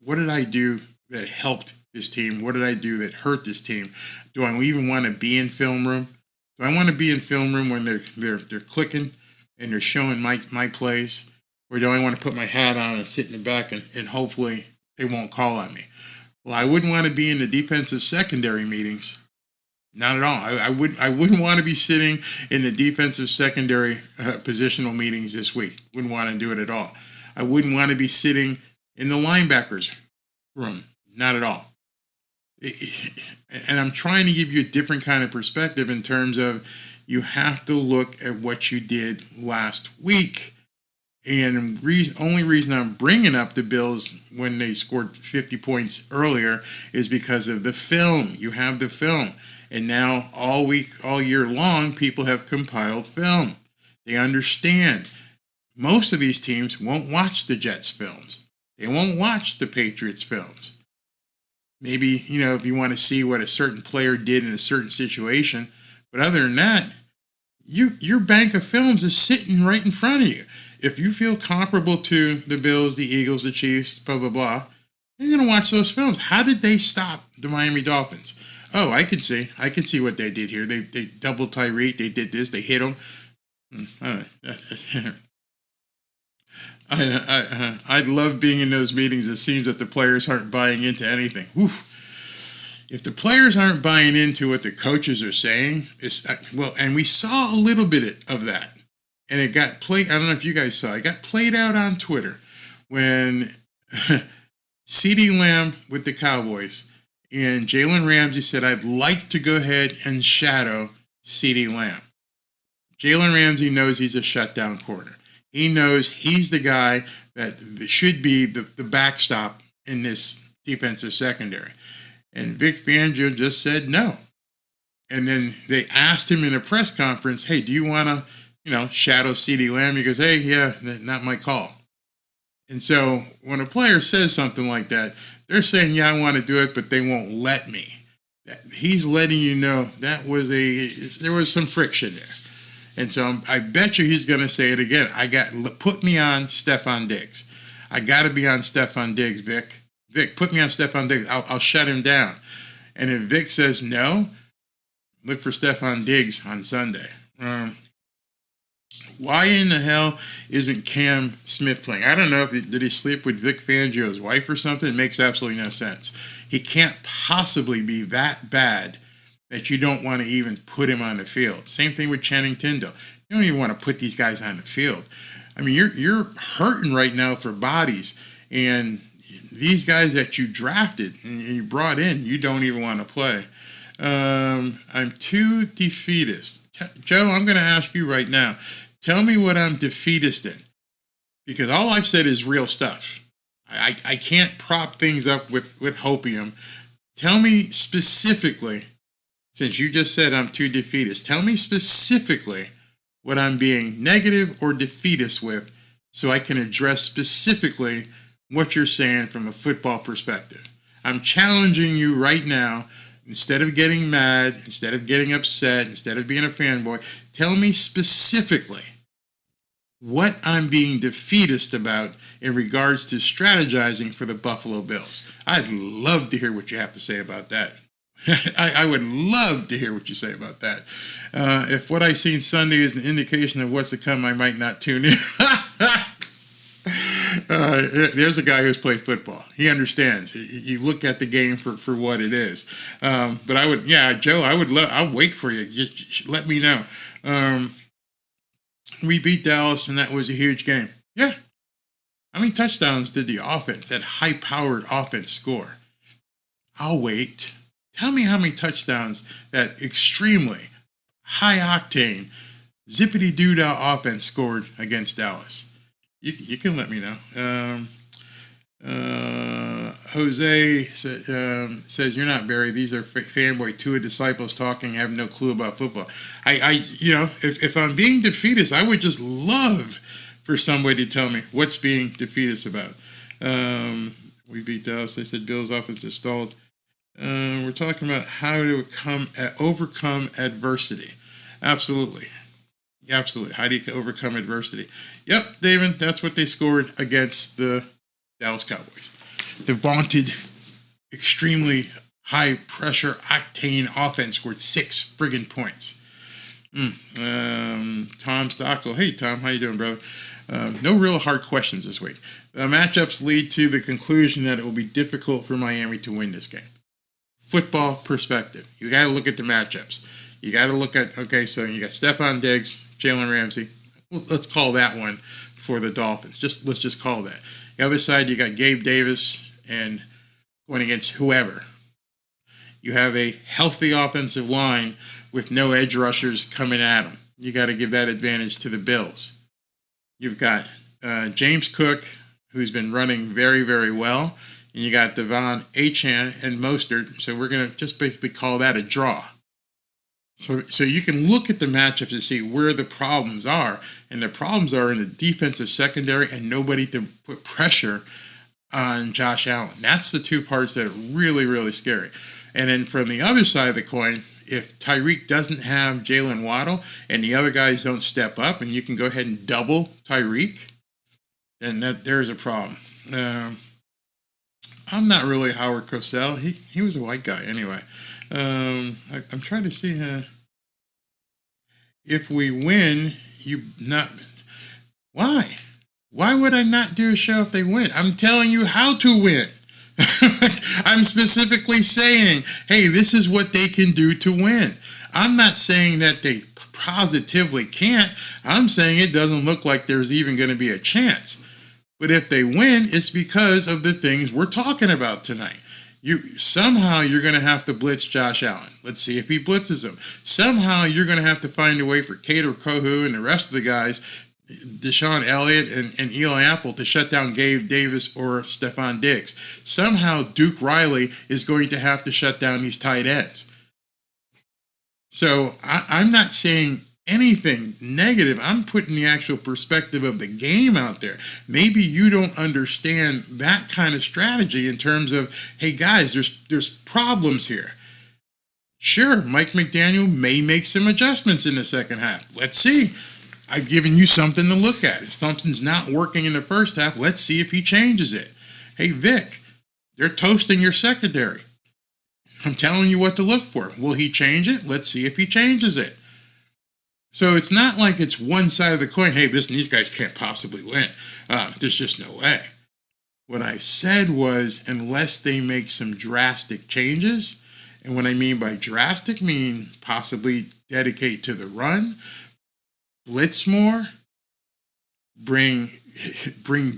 A: what did I do that helped this team? What did I do that hurt this team? Do I even want to be in film room? Do I want to be in film room when they're clicking and they're showing my plays? Or do I want to put my hat on and sit in the back and hopefully they won't call on me? Well, I wouldn't want to be in the defensive secondary meetings. Not at all. I wouldn't want to be sitting in the defensive secondary positional meetings this week. Wouldn't want to do it at all. I wouldn't want to be sitting in the linebackers room. Not at all. And I'm trying to give you a different kind of perspective in terms of you have to look at what you did last week. And only reason I'm bringing up the Bills when they scored 50 points earlier is because of the film. You have the film. And now all year long, people have compiled film. They understand. Most of these teams won't watch the Jets films. They won't watch the Patriots films. Maybe, if you want to see what a certain player did in a certain situation. But other than that, your bank of films is sitting right in front of you. If you feel comparable to the Bills, the Eagles, the Chiefs, blah, blah, blah, you're going to watch those films. How did they stop the Miami Dolphins? Oh, I can see what they did here. They doubled Tyreek. They did this. They hit him. I love being in those meetings. It seems that the players aren't buying into anything. If the players aren't buying into what the coaches are saying, and we saw a little bit of that. And it got played, I don't know if you guys saw, it got played out on Twitter when CeeDee Lamb with the Cowboys and Jalen Ramsey said, I'd like to go ahead and shadow CeeDee Lamb. Jalen Ramsey knows he's a shutdown corner. He knows he's the guy that should be the backstop in this defensive secondary. And Vic Fangio just said no. And then they asked him in a press conference, hey, do you want to, shadow CeeDee Lamb? He goes, hey, yeah, not my call. And so when a player says something like that, they're saying, yeah, I want to do it, but they won't let me. He's letting you know there was some friction there. And so I bet you he's going to say it again. Put me on Stefon Diggs. I got to be on Stefon Diggs, Vic. Vic, put me on Stefon Diggs. I'll shut him down. And if Vic says no, look for Stefon Diggs on Sunday. Why in the hell isn't Cam Smith playing? I don't know did he sleep with Vic Fangio's wife or something? It makes absolutely no sense. He can't possibly be that bad that you don't want to even put him on the field. Same thing with Channing Tindall. You don't even want to put these guys on the field. I mean, you're hurting right now for bodies, and these guys that you drafted and you brought in, you don't even want to play. I'm too defeatist. Joe, I'm going to ask you right now. Tell me what I'm defeatist in, because all I've said is real stuff. I can't prop things up with hopium. Tell me specifically, since you just said I'm too defeatist, tell me specifically what I'm being negative or defeatist with so I can address specifically what you're saying from a football perspective. I'm challenging you right now. Instead of getting mad, instead of getting upset, instead of being a fanboy, tell me specifically what I'm being defeatist about in regards to strategizing for the Buffalo Bills. I'd love to hear what you have to say about that. I would love to hear what you say about that. If what I seen Sunday is an indication of what's to come, I might not tune in. There's a guy who's played football. He understands. You look at the game for what it is. But I would, Joe, I'll wait for you. Just let me know. We beat Dallas, and that was a huge game. Yeah. How many touchdowns did the offense, that high-powered offense, score? I'll wait. Tell me how many touchdowns that extremely high-octane, zippity-doo-dah offense scored against Dallas. You can let me know. Jose says, you're not Barry. These are fanboy Tua disciples talking, have no clue about football. If I'm being defeatist, I would just love for somebody to tell me what's being defeatist about. We beat Dallas. They said Bills' offense is stalled. We're talking about how to overcome adversity. Absolutely. Absolutely. How do you overcome adversity? Yep, David, that's what they scored against the Dallas Cowboys. The vaunted, extremely high-pressure, octane offense scored 6 friggin' points. Tom Stockwell. Hey, Tom, how you doing, brother? No real hard questions this week. The matchups lead to the conclusion that it will be difficult for Miami to win this game. Football perspective. You got to look at the matchups. You got to look at, okay, so you got Stephon Diggs, Jalen Ramsey. Well, let's call that one for the Dolphins. Let's just call that. The other side, you got Gabe Davis and going against whoever. You have a healthy offensive line with no edge rushers coming at them. You got to give that advantage to the Bills. You've got James Cook, who's been running very, very well. And you got Devon Achane and Mostert. So we're going to just basically call that a draw. So you can look at the matchups and see where the problems are. And the problems are in the defensive secondary and nobody to put pressure on Josh Allen. That's the two parts that are really, really scary. And then from the other side of the coin, if Tyreek doesn't have Jalen Waddle and the other guys don't step up and you can go ahead and double Tyreek, then there's a problem. I'm not really Howard Cosell. He was a white guy anyway. I'm trying to see if we win. Why? Why would I not do a show if they win? I'm telling you how to win. I'm specifically saying, hey, this is what they can do to win. I'm not saying that they positively can't. I'm saying it doesn't look like there's even going to be a chance. But if they win, it's because of the things we're talking about tonight. Somehow you're going to have to blitz Josh Allen. Let's see if he blitzes him. Somehow you're going to have to find a way for Cater Kohu and the rest of the guys, Deshaun Elliott and Eli Apple, to shut down Gabe Davis or Stephon Diggs. Somehow Duke Riley is going to have to shut down these tight ends. So I'm not saying anything negative. I'm putting the actual perspective of the game out there. Maybe you don't understand that kind of strategy in terms of, hey guys, there's problems here. Sure, Mike McDaniel may make some adjustments in the second half. Let's see. I've given you something to look at. If something's not working in the first half, let's see if he changes it. Hey, Vic, they're toasting your secondary. I'm telling you what to look for. Will he change it? Let's see if he changes it. So it's not like it's one side of the coin. Hey, these guys can't possibly win. There's just no way. What I said was, unless they make some drastic changes, and what I mean by drastic, mean possibly dedicate to the run, blitz more, bring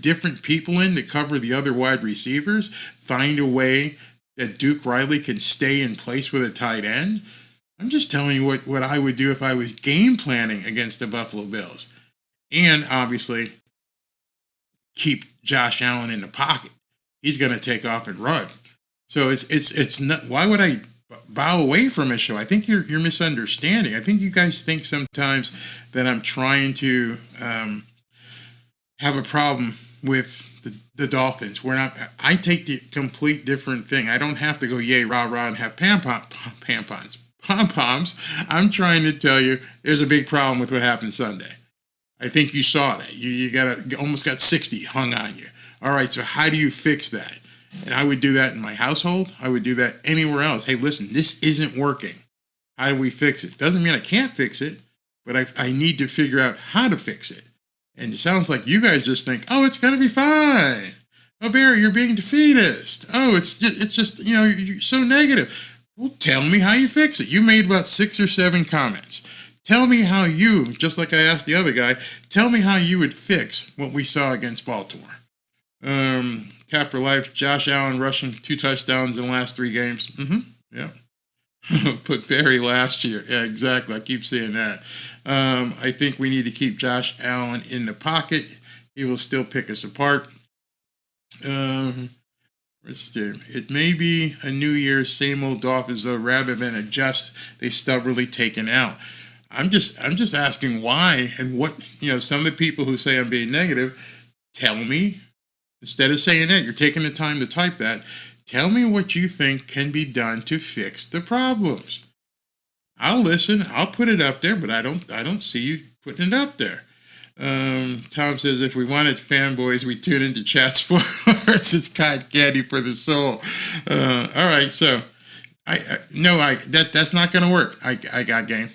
A: different people in to cover the other wide receivers, find a way that Duke Riley can stay in place with a tight end. I'm just telling you what I would do if I was game planning against the Buffalo Bills. And obviously, keep Josh Allen in the pocket. He's going to take off and run. So it's not, why would I bow away from a show? I think you're misunderstanding. I think you guys think sometimes that I'm trying to have a problem with the Dolphins. I take the complete different thing. I don't have to go yay, rah, rah, and have pom-poms. I'm trying to tell you there's a big problem with what happened Sunday. I think you saw that. You almost got 60 hung on you. All right, so how do you fix that? And I would do that in my household. I would do that anywhere else. Hey, listen, this isn't working. How do we fix it? Doesn't mean I can't fix it, but I need to figure out how to fix it. And it sounds like you guys just think, oh, it's going to be fine. Oh, Barry, you're being defeatist. Oh, it's just, you're so negative. Well, tell me how you fix it. You made about 6 or 7 comments. Tell me how you, just like I asked the other guy, tell me how you would fix what we saw against Baltimore. Cap for life, Josh Allen rushing 2 touchdowns in the last 3 games. Yeah. Put Barry last year. Yeah, exactly. I keep saying that. I think we need to keep Josh Allen in the pocket. He will still pick us apart. It may be a New Year's same old Dolphins, though, rather than adjust, they stubbornly taken out. I'm just asking why and what, some of the people who say I'm being negative, tell me, instead of saying that, you're taking the time to type that, tell me what you think can be done to fix the problems. I'll listen, I'll put it up there, but I don't see you putting it up there. Tom says, if we wanted fanboys, we tune into chat sports. It's cotton candy for the soul. All right, so that's not going to work. I got game.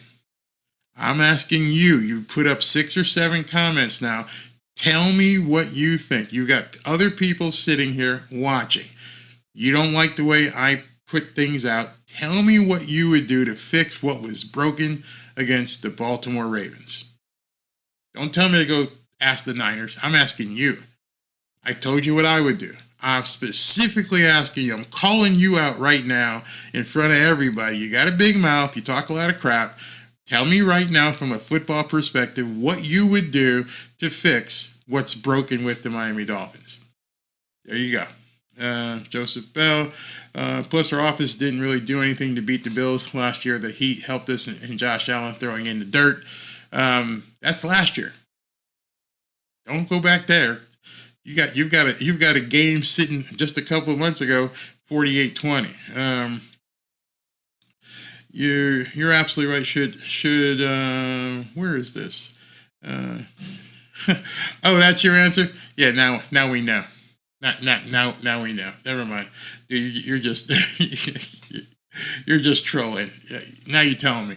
A: I'm asking you. You put up 6 or 7 comments now. Tell me what you think. You got other people sitting here watching. You don't like the way I put things out. Tell me what you would do to fix what was broken against the Baltimore Ravens. Don't tell me to go ask the Niners. I'm asking you. I told you what I would do. I'm specifically asking you. I'm calling you out right now in front of everybody. You got a big mouth. You talk a lot of crap. Tell me right now from a football perspective what you would do to fix what's broken with the Miami Dolphins. There you go. Joseph Bell. Plus, our office didn't really do anything to beat the Bills last year. The Heat helped us, and Josh Allen throwing in the dirt. That's last year. Don't go back there. You've got a game sitting just a couple of months ago, 48-20. You're absolutely right. Should where is this? Oh, that's your answer? Yeah. Now we know. Now we know. Never mind. Dude, you're just you're just trolling. Now you're telling me.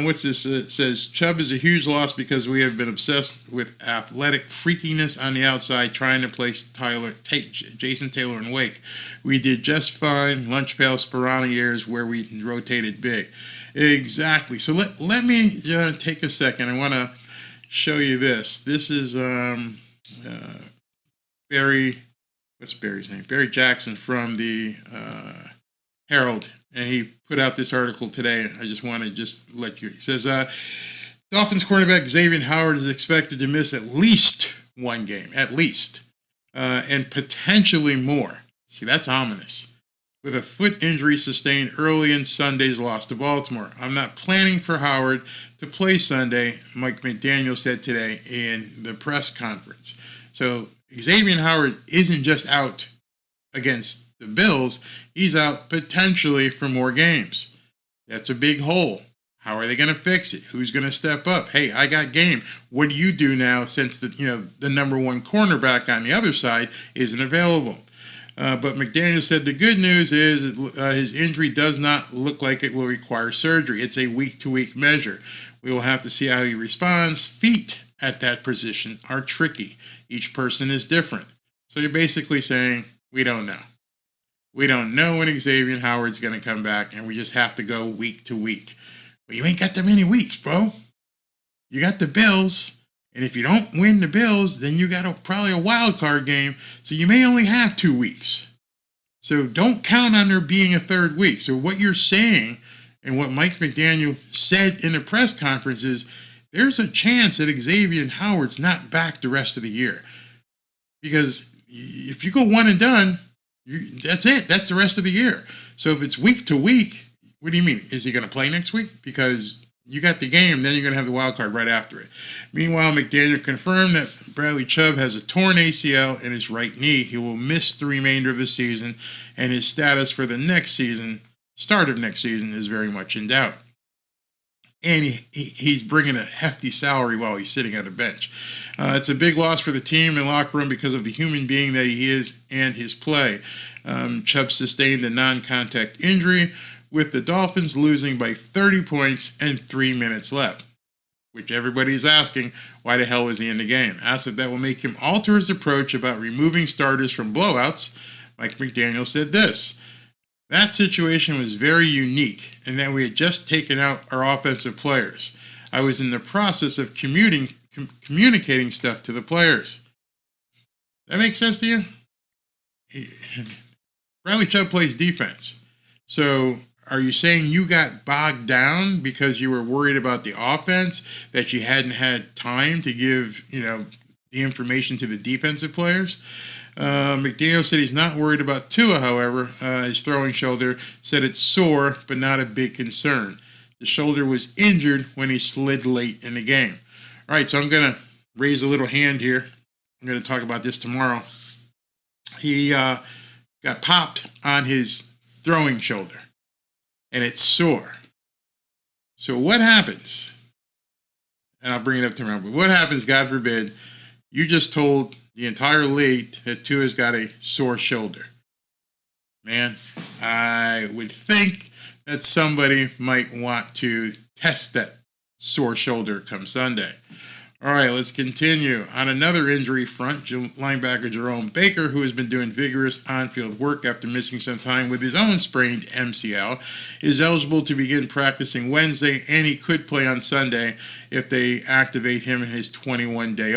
A: What's this? It says Chubb is a huge loss because we have been obsessed with athletic freakiness on the outside, trying to place Jason Taylor and Wake. We did just fine. Lunch pail Sperano years where we rotated big. Exactly. So let me take a second. I want to show you this. This is Barry. What's Barry's name? Barry Jackson from the Herald, and he put out this article today. I just want to let you. He says, Dolphins cornerback Xavier Howard is expected to miss at least one game, and potentially more. See, that's ominous. With a foot injury sustained early in Sunday's loss to Baltimore. I'm not planning for Howard to play Sunday, Mike McDaniel said today in the press conference. So Xavier Howard isn't just out against the Bills, he's out potentially for more games. That's a big hole. How are they going to fix it? Who's going to step up? Hey, I got game. What do you do now since the number one cornerback on the other side isn't available? But McDaniel said the good news is his injury does not look like it will require surgery. It's a week-to-week measure. We will have to see how he responds. Feet at that position are tricky. Each person is different. So you're basically saying, we don't know. We don't know when Xavier Howard's going to come back, and we just have to go week to week. Well, you ain't got that many weeks, bro. You got the Bills, and if you don't win the Bills, then you got probably a wild card game, so you may only have 2 weeks. So don't count on there being a third week. So what you're saying, and what Mike McDaniel said in the press conference is, there's a chance that Xavier Howard's not back the rest of the year. Because if you go one and done, that's it. That's the rest of the year. So if it's week to week, what do you mean? Is he going to play next week? Because you got the game, then you're going to have the wild card right after it. Meanwhile, McDaniel confirmed that Bradley Chubb has a torn ACL in his right knee. He will miss the remainder of the season, and his status for the next season, start of next season, is very much in doubt. And he's bringing a hefty salary while he's sitting on the bench. It's a big loss for the team and locker room because of the human being that he is and his play. Chubb sustained a non-contact injury, with the Dolphins losing by 30 points and 3 minutes left. Which everybody's asking, why the hell was he in the game? Asked if that will make him alter his approach about removing starters from blowouts, Mike McDaniel said this. That situation was very unique in that we had just taken out our offensive players. I was in the process of communicating stuff to the players. That makes sense to you? Bradley Chubb plays defense. So are you saying you got bogged down because you were worried about the offense, that you hadn't had time to give, the information to the defensive players? McDaniel said he's not worried about Tua, however. His throwing shoulder said it's sore, but not a big concern. The shoulder was injured when he slid late in the game. All right, so I'm going to raise a little hand here. I'm going to talk about this tomorrow. He got popped on his throwing shoulder, and it's sore. So what happens? And I'll bring it up tomorrow. But what happens, God forbid, you just told the entire league that Tua's got a sore shoulder? Man, I would think that somebody might want to test that sore shoulder come Sunday. All right, let's continue. On another injury front, linebacker Jerome Baker, who has been doing vigorous on-field work after missing some time with his own sprained MCL, is eligible to begin practicing Wednesday, and he could play on Sunday if they activate him in his 21-day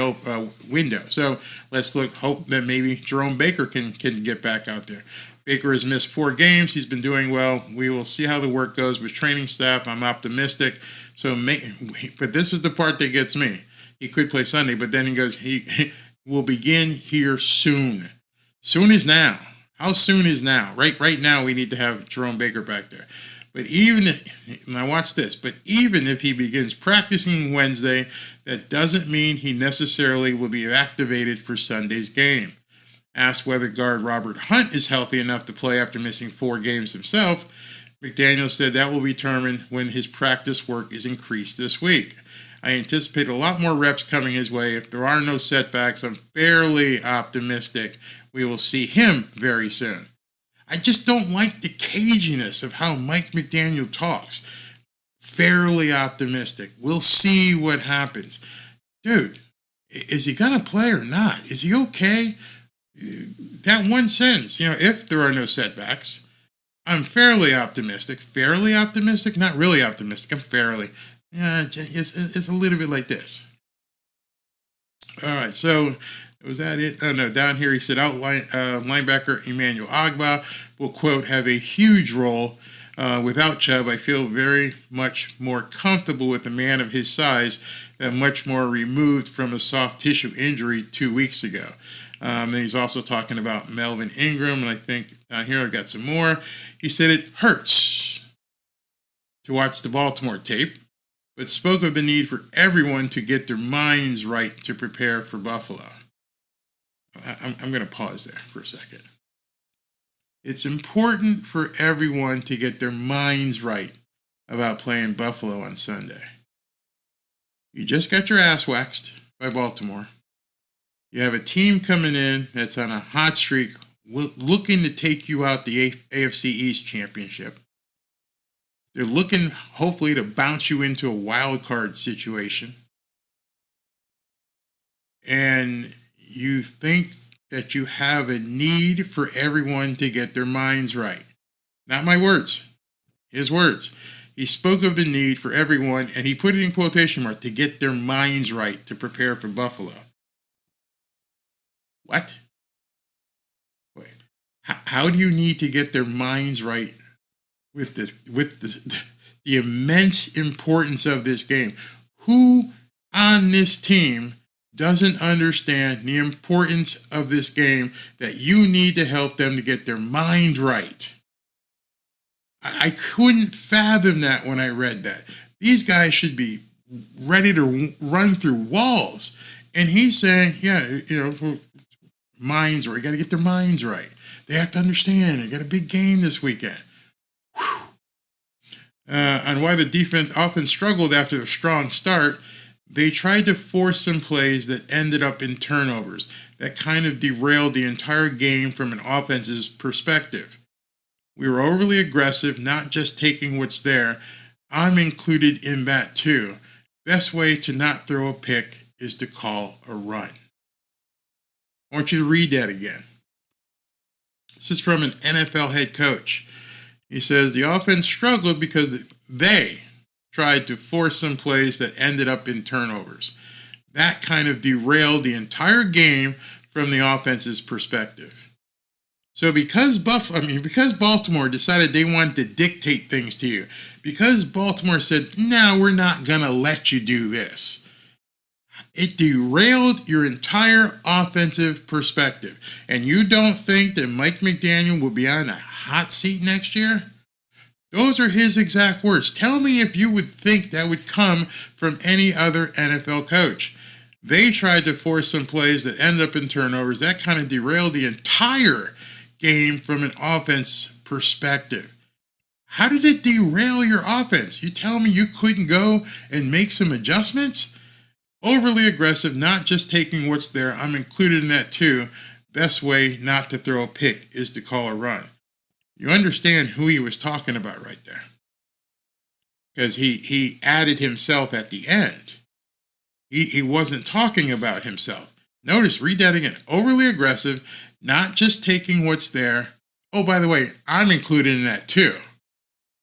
A: window. So let's hope that maybe Jerome Baker can get back out there. Baker has missed 4 games. He's been doing well. We will see how the work goes with training staff. I'm optimistic. But this is the part that gets me. He could play Sunday, but then he goes, he will begin here soon. Soon is now. How soon is now? Right now, we need to have Jerome Baker back there. But now watch this, but even if he begins practicing Wednesday, that doesn't mean he necessarily will be activated for Sunday's game. Asked whether guard Robert Hunt is healthy enough to play after missing 4 games himself, McDaniel said that will be determined when his practice work is increased this week. I anticipate a lot more reps coming his way. If there are no setbacks, I'm fairly optimistic we will see him very soon. I just don't like the caginess of how Mike McDaniel talks. Fairly optimistic. We'll see what happens. Dude, is he going to play or not? Is he okay? That one sentence, if there are no setbacks, I'm fairly optimistic. Fairly optimistic? Not really optimistic. I'm fairly. Yeah, it's a little bit like this. All right, so was that it? Oh, no, down here he said linebacker Emmanuel Ogbah will, quote, have a huge role. Without Chubb, I feel very much more comfortable with a man of his size than much more removed from a soft tissue injury 2 weeks ago. Then he's also talking about Melvin Ingram, and I think down here I've got some more. He said it hurts to watch the Baltimore tape, but spoke of the need for everyone to get their minds right to prepare for Buffalo. I'm going to pause there for a second. It's important for everyone to get their minds right about playing Buffalo on Sunday. You just got your ass waxed by Baltimore. You have a team coming in that's on a hot streak, looking to take you out the AFC East championship. They're looking, hopefully, to bounce you into a wild card situation. And you think that you have a need for everyone to get their minds right. Not my words. His words. He spoke of the need for everyone, and he put it in quotation mark, to get their minds right to prepare for Buffalo. What? Wait. How do you need to get their minds right with the immense importance of this game? Who on this team doesn't understand the importance of this game, that you need to help them to get their mind right? I couldn't fathom that when I read that. These guys should be ready to run through walls. And he's saying, minds right. You got to get their minds right. They have to understand. They got a big game this weekend. On why the offense struggled after a strong start, they tried to force some plays that ended up in turnovers that kind of derailed the entire game from an offense's perspective. We were overly aggressive, not just taking what's there. I'm included in that too. Best way to not throw a pick is to call a run. I want you to read that again. This is from an NFL head coach. He says the offense struggled because they tried to force some plays that ended up in turnovers. That kind of derailed the entire game from the offense's perspective. So because Baltimore decided they wanted to dictate things to you, because Baltimore said, no, we're not going to let you do this, it derailed your entire offensive perspective. And you don't think that Mike McDaniel will be on a hot seat next year? Those are his exact words. Tell me if you would think that would come from any other NFL coach. They tried to force some plays that ended up in turnovers. That kind of derailed the entire game from an offense perspective. How did it derail your offense? You tell me you couldn't go and make some adjustments? Overly aggressive, not just taking what's there. I'm included in that too. Best way not to throw a pick is to call a run. You understand who he was talking about right there. Because he added himself at the end. He wasn't talking about himself. Notice, read that again. Overly aggressive, not just taking what's there. Oh, by the way, I'm included in that too.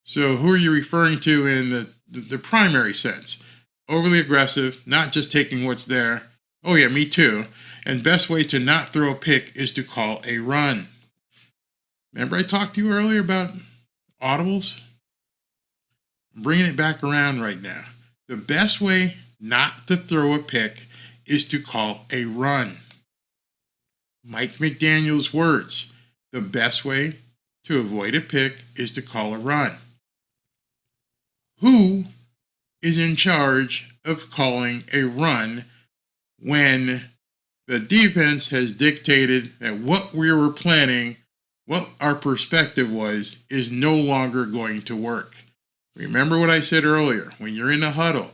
A: So who are you referring to in the primary sense? Overly aggressive, not just taking what's there. Oh yeah, me too. And best way to not throw a pick is to call a run. Remember I talked to you earlier about audibles? I'm bringing it back around right now. The best way not to throw a pick is to call a run. Mike McDaniel's words. The best way to avoid a pick is to call a run. Who is in charge of calling a run when the defense has dictated that what we were planning, what our perspective was, is no longer going to work? Remember what I said earlier. When you're in a huddle,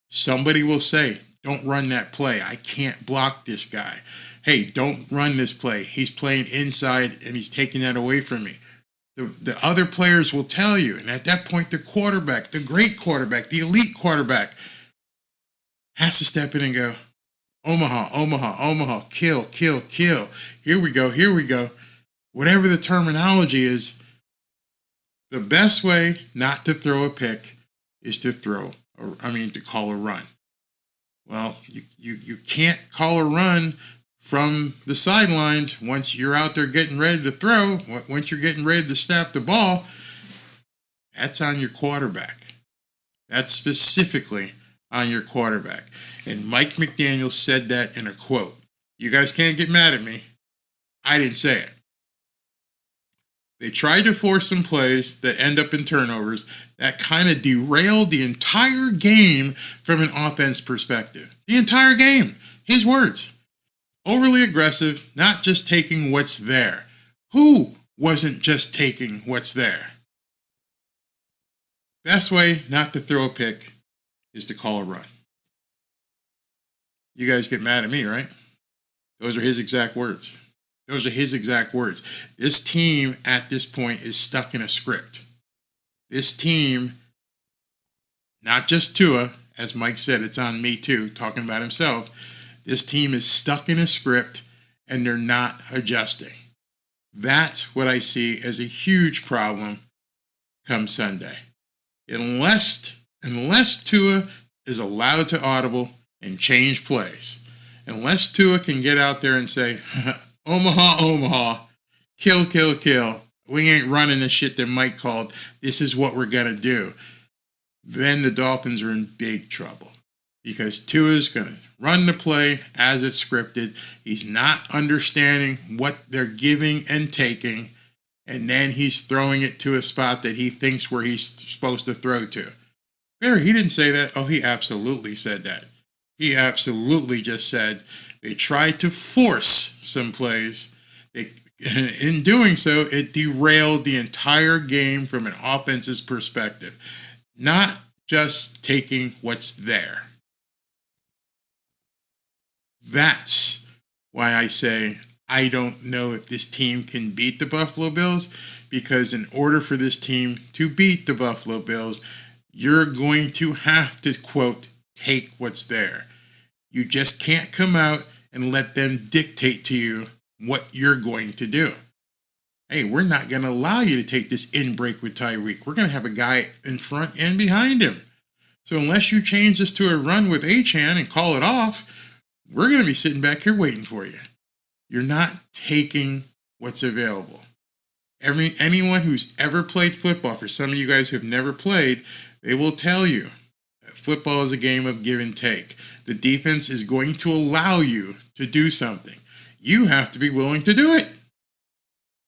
A: somebody will say, don't run that play. I can't block this guy. Hey, don't run this play. He's playing inside and he's taking that away from me. The other players will tell you. And at that point, the quarterback, the great quarterback, the elite quarterback has to step in and go, Omaha, Omaha, Omaha, kill, kill, kill. Here we go, here we go. Whatever the terminology is, the best way not to throw a pick is to call a run. Well, you can't call a run from the sidelines once you're out there getting ready to throw. Once you're getting ready to snap the ball, that's on your quarterback. That's specifically on your quarterback. And Mike McDaniel said that in a quote. You guys can't get mad at me. I didn't say it. They tried to force some plays that end up in turnovers that kind of derailed the entire game from an offense perspective. The entire game. His words. Overly aggressive, not just taking what's there. Who wasn't just taking what's there? Best way not to throw a pick is to call a run. You guys get mad at me, right? Those are his exact words. Those are his exact words. This team at this point is stuck in a script. This team, not just Tua, as Mike said, it's on me too, talking about himself. This team is stuck in a script and they're not adjusting. That's what I see as a huge problem come Sunday. Unless Tua is allowed to audible and change plays. Unless Tua can get out there and say, Omaha, Omaha, kill, kill, kill. We ain't running the shit that Mike called. This is what we're going to do. Then the Dolphins are in big trouble. Because Tua's going to run the play as it's scripted. He's not understanding what they're giving and taking. And then he's throwing it to a spot that he thinks where he's supposed to throw to. Barry, he didn't say that. Oh, he absolutely said that. He absolutely just said they tried to force some plays. In doing so, it derailed the entire game from an offense's perspective. Not just taking what's there. That's why I say I don't know if this team can beat the Buffalo Bills, because in order for this team to beat the Buffalo Bills, you're going to have to, quote, take what's there. You just can't come out and let them dictate to you what you're going to do. Hey, we're not going to allow you to take this in break with Tyreek. We're going to have a guy in front and behind him. So unless you change this to a run with Achane and call it off, we're going to be sitting back here waiting for you. You're not taking what's available. Anyone who's ever played football, for some of you guys who have never played, they will tell you that football is a game of give and take. The defense is going to allow you to do something. You have to be willing to do it.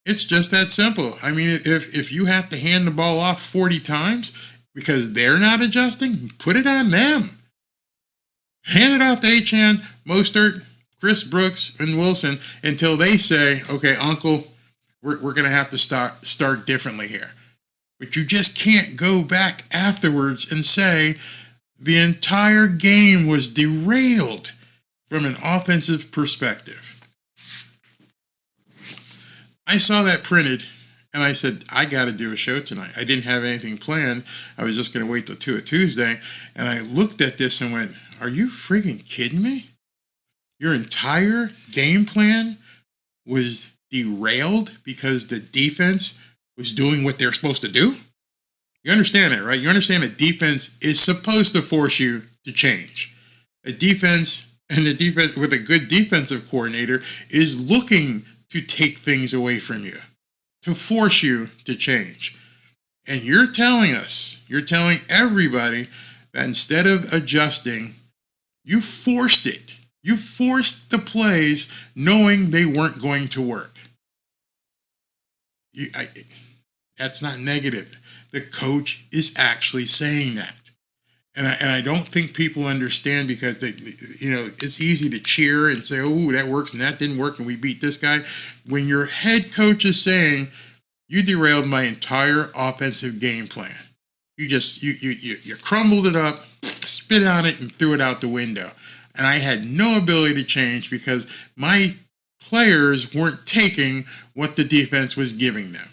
A: It's just that simple. I mean, if you have to hand the ball off 40 times because they're not adjusting, put it on them. Hand it off to Achane, Mostert, Chris Brooks, and Wilson until they say, okay, Uncle, we're going to have to start differently here. But you just can't go back afterwards and say the entire game was derailed from an offensive perspective. I saw that printed, and I said, I got to do a show tonight. I didn't have anything planned. I was just going to wait till 2 Tuesday, and I looked at this and went, are you freaking kidding me? Your entire game plan was derailed because the defense was doing what they're supposed to do? You understand that, right? You understand that defense is supposed to force you to change. A defense with a good defensive coordinator is looking to take things away from you, to force you to change. And you're telling everybody that instead of adjusting, you forced it. You forced the plays knowing they weren't going to work. That's not negative. The coach is actually saying that. And I don't think people understand because it's easy to cheer and say, oh, that works and that didn't work and we beat this guy. When your head coach is saying, you derailed my entire offensive game plan. You crumbled it up, spit on it, and threw it out the window. And I had no ability to change because my players weren't taking what the defense was giving them.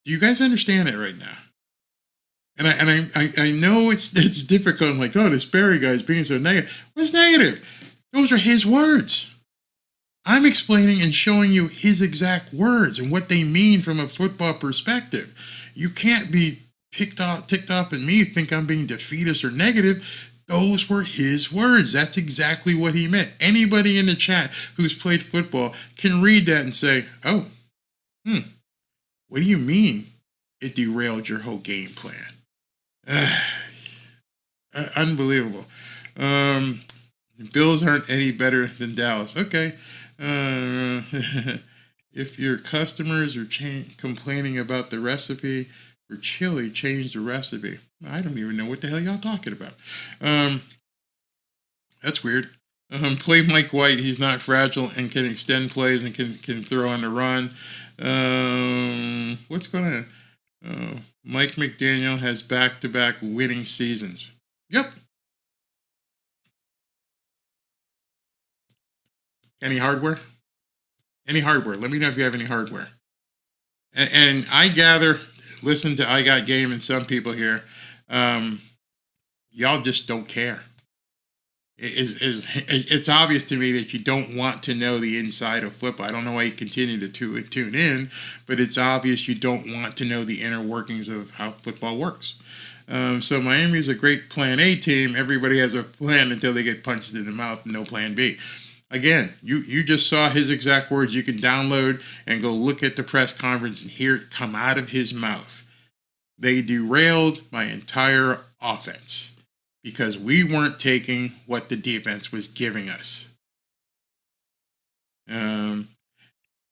A: Do you guys understand it right now? And I know it's difficult. I'm like, oh, this Barry guy is being so negative. What's negative? Those are his words. I'm explaining and showing you his exact words and what they mean from a football perspective. You can't be ticked off at me, think I'm being defeatist or negative. Those were his words. That's exactly what he meant. Anybody in the chat who's played football can read that and say, oh, what do you mean it derailed your whole game plan? Unbelievable. Bills aren't any better than Dallas. Okay. If your customers are complaining about the recipe for chili, change the recipe. I don't even know what the hell y'all talking about. That's weird. Play Mike White. He's not fragile and can extend plays and can throw on the run. What's going on? Mike McDaniel has back-to-back winning seasons. Yep. Any hardware? Any hardware? Let me know if you have any hardware. And I gather, listen to I Got Game and some people here, y'all just don't care. It's obvious to me that you don't want to know the inside of football. I don't know why you continue to tune in, but it's obvious you don't want to know the inner workings of how football works. So Miami is a great plan A team. Everybody has a plan until they get punched in the mouth, no plan B. Again, you just saw his exact words. You can download and go look at the press conference and hear it come out of his mouth. They derailed my entire offense because we weren't taking what the defense was giving us.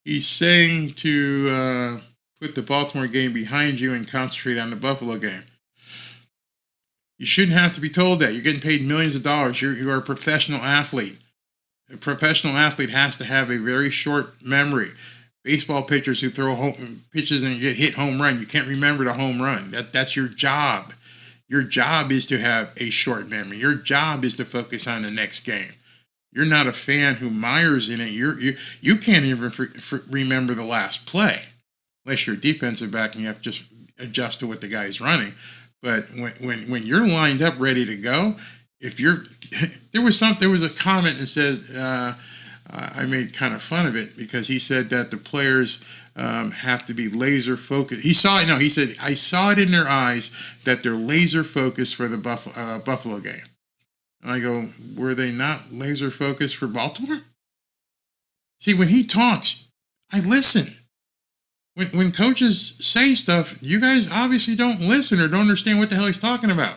A: He's saying to put the Baltimore game behind you and concentrate on the Buffalo game. You shouldn't have to be told that. You're getting paid millions of dollars. You are a professional athlete. A professional athlete has to have a very short memory. Baseball pitchers who throw pitches and get hit home run, you can't remember the home run. That's your job. Your job is to have a short memory. Your job is to focus on the next game. You're not a fan who mires in it. You can't even remember the last play, unless you're a defensive back and you have to just adjust to what the guy's running. But when you're lined up ready to go, there was a comment that says I made kind of fun of it because he said that the players have to be laser focused. He said, I saw it in their eyes that they're laser focused for the Buffalo game. And I go, were they not laser focused for Baltimore? See, when he talks, I listen. When coaches say stuff, you guys obviously don't listen or don't understand what the hell he's talking about.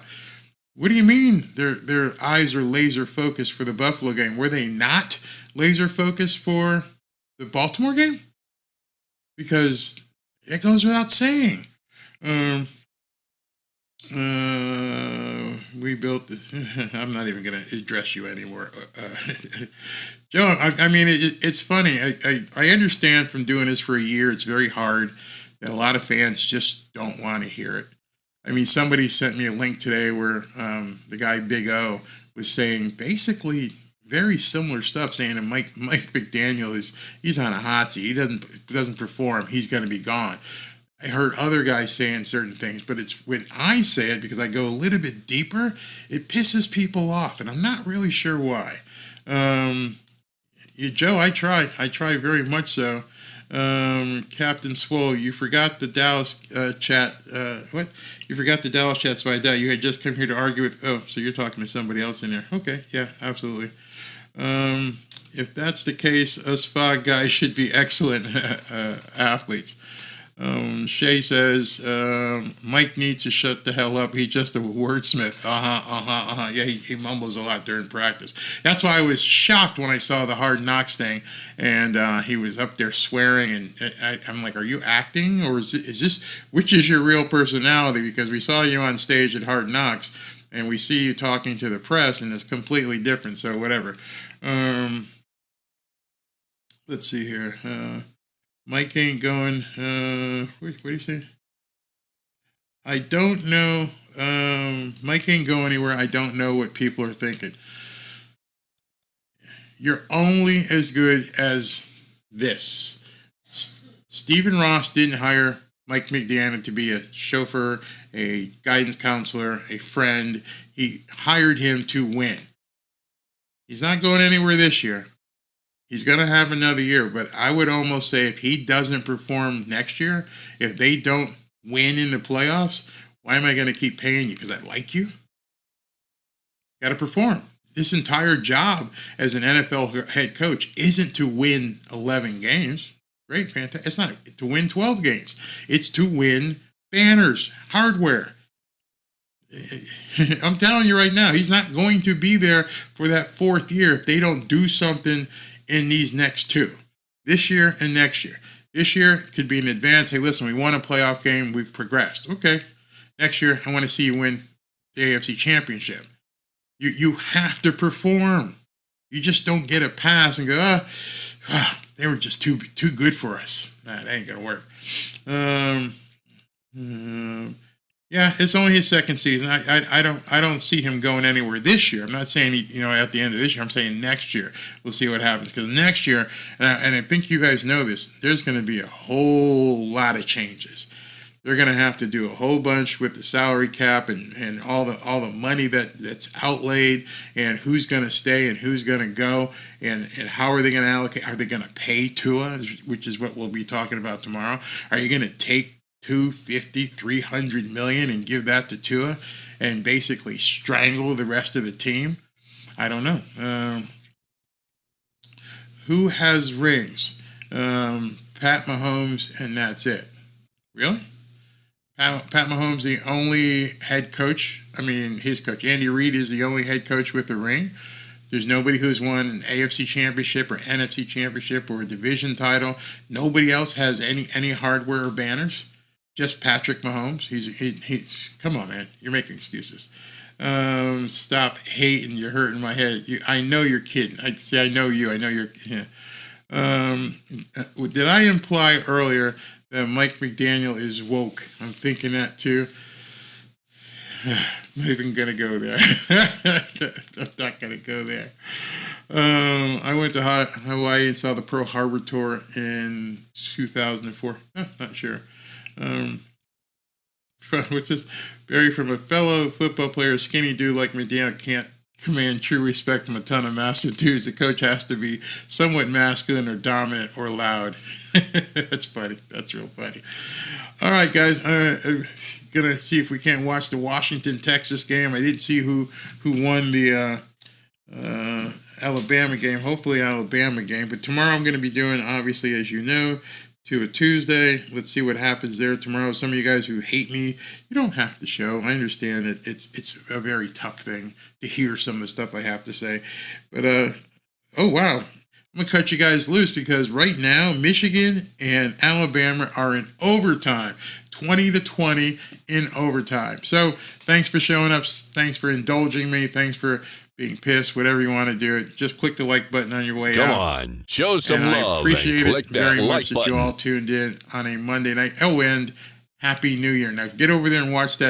A: What do you mean their eyes are laser focused for the Buffalo game? Were they not laser focused for the Baltimore game? because it goes without saying. We built this. I'm not even going to address you anymore. Joe, I mean, it's funny. I understand from doing this for a year, it's very hard. And a lot of fans just don't want to hear it. I mean, somebody sent me a link today where the guy Big O was saying basically very similar stuff, saying that Mike McDaniel he's on a hot seat. He doesn't perform. He's going to be gone. I heard other guys saying certain things, but it's when I say it, because I go a little bit deeper, it pisses people off, and I'm not really sure why. Joe, I try very much so. Captain Swole, you forgot the Dallas chat. What? You forgot the Dallas chat, so I doubt you had just come here to argue with. Oh, so you're talking to somebody else in there. Okay, yeah, absolutely. If that's the case, us fog guys should be excellent athletes. Shay says, Mike needs to shut the hell up. He's just a wordsmith. Yeah, he mumbles a lot during practice. That's why I was shocked when I saw the Hard Knocks thing, and he was up there swearing, and I'm like, are you acting, or is this, which is your real personality? Because we saw you on stage at Hard Knocks, and we see you talking to the press, and it's completely different, so whatever. Let's see here. Mike ain't going, what do you say? I don't know. Mike ain't going anywhere. I don't know what people are thinking. You're only as good as this. Stephen Ross didn't hire Mike McDaniel to be a chauffeur, a guidance counselor, a friend. He hired him to win. He's not going anywhere this year. He's going to have another year, but I would almost say if he doesn't perform next year, if they don't win in the playoffs, why am I going to keep paying you? Because I like you? Got to perform. This entire job as an NFL head coach isn't to win 11 games. Great, fantastic. It's not to win 12 games. It's to win banners, hardware. I'm telling you right now, he's not going to be there for that fourth year if they don't do something in these next two, this year and next year. This year could be an advance. Hey, listen, we won a playoff game. We've progressed. Okay. Next year, I want to see you win the AFC Championship. You have to perform. You just don't get a pass and go, they were just too good for us. Nah, that ain't going to work. Yeah, it's only his second season. I don't see him going anywhere this year. I'm not saying at the end of this year. I'm saying next year we'll see what happens, because next year, and I think you guys know this, there's going to be a whole lot of changes. They're going to have to do a whole bunch with the salary cap and all the money that's outlaid, and who's going to stay and who's going to go, and how are they going to allocate? Are they going to pay Tua, which is what we'll be talking about tomorrow? Are you going to take $250, $300 million and give that to Tua and basically strangle the rest of the team? I don't know. Who has rings? Pat Mahomes, and that's it. Really? Pat Mahomes, the only head coach. I mean, his coach, Andy Reid, is the only head coach with a ring. There's nobody who's won an AFC championship or NFC championship or a division title. Nobody else has any hardware or banners. Just Patrick Mahomes. He's come on, man. You're making excuses. Stop hating. You're hurting my head. I know you're kidding. I know you. I know you're. Yeah. Did I imply earlier that Mike McDaniel is woke? I'm thinking that too. I'm not even gonna go there. I'm not gonna go there. I went to Hawaii and saw the Pearl Harbor tour in 2004. Not sure. What's this? Barry, from a fellow football player, skinny dude like McDaniel can't command true respect from a ton of massive dudes. The coach has to be somewhat masculine or dominant or loud. That's funny. That's real funny. All right, guys. I'm gonna see if we can't watch the Washington-Texas game. I didn't see who won the Alabama game. Hopefully, Alabama game. But tomorrow, I'm going to be doing, obviously, as you know, to a Tuesday. Let's see what happens there tomorrow. Some of you guys who hate me, you don't have to show. I understand that it's a very tough thing to hear some of the stuff I have to say. But, oh, wow. I'm going to cut you guys loose because right now, Michigan and Alabama are in overtime, 20-20 in overtime. So thanks for showing up. Thanks for indulging me. Thanks for being pissed, whatever you want to do. Just click the like button on your way out.
C: Come on, show some
A: and
C: love.
A: I appreciate
C: and click
A: it very
C: that
A: much
C: like
A: that you
C: button.
A: all tuned in on a Monday night. Oh, and Happy New Year. Now get over there and watch that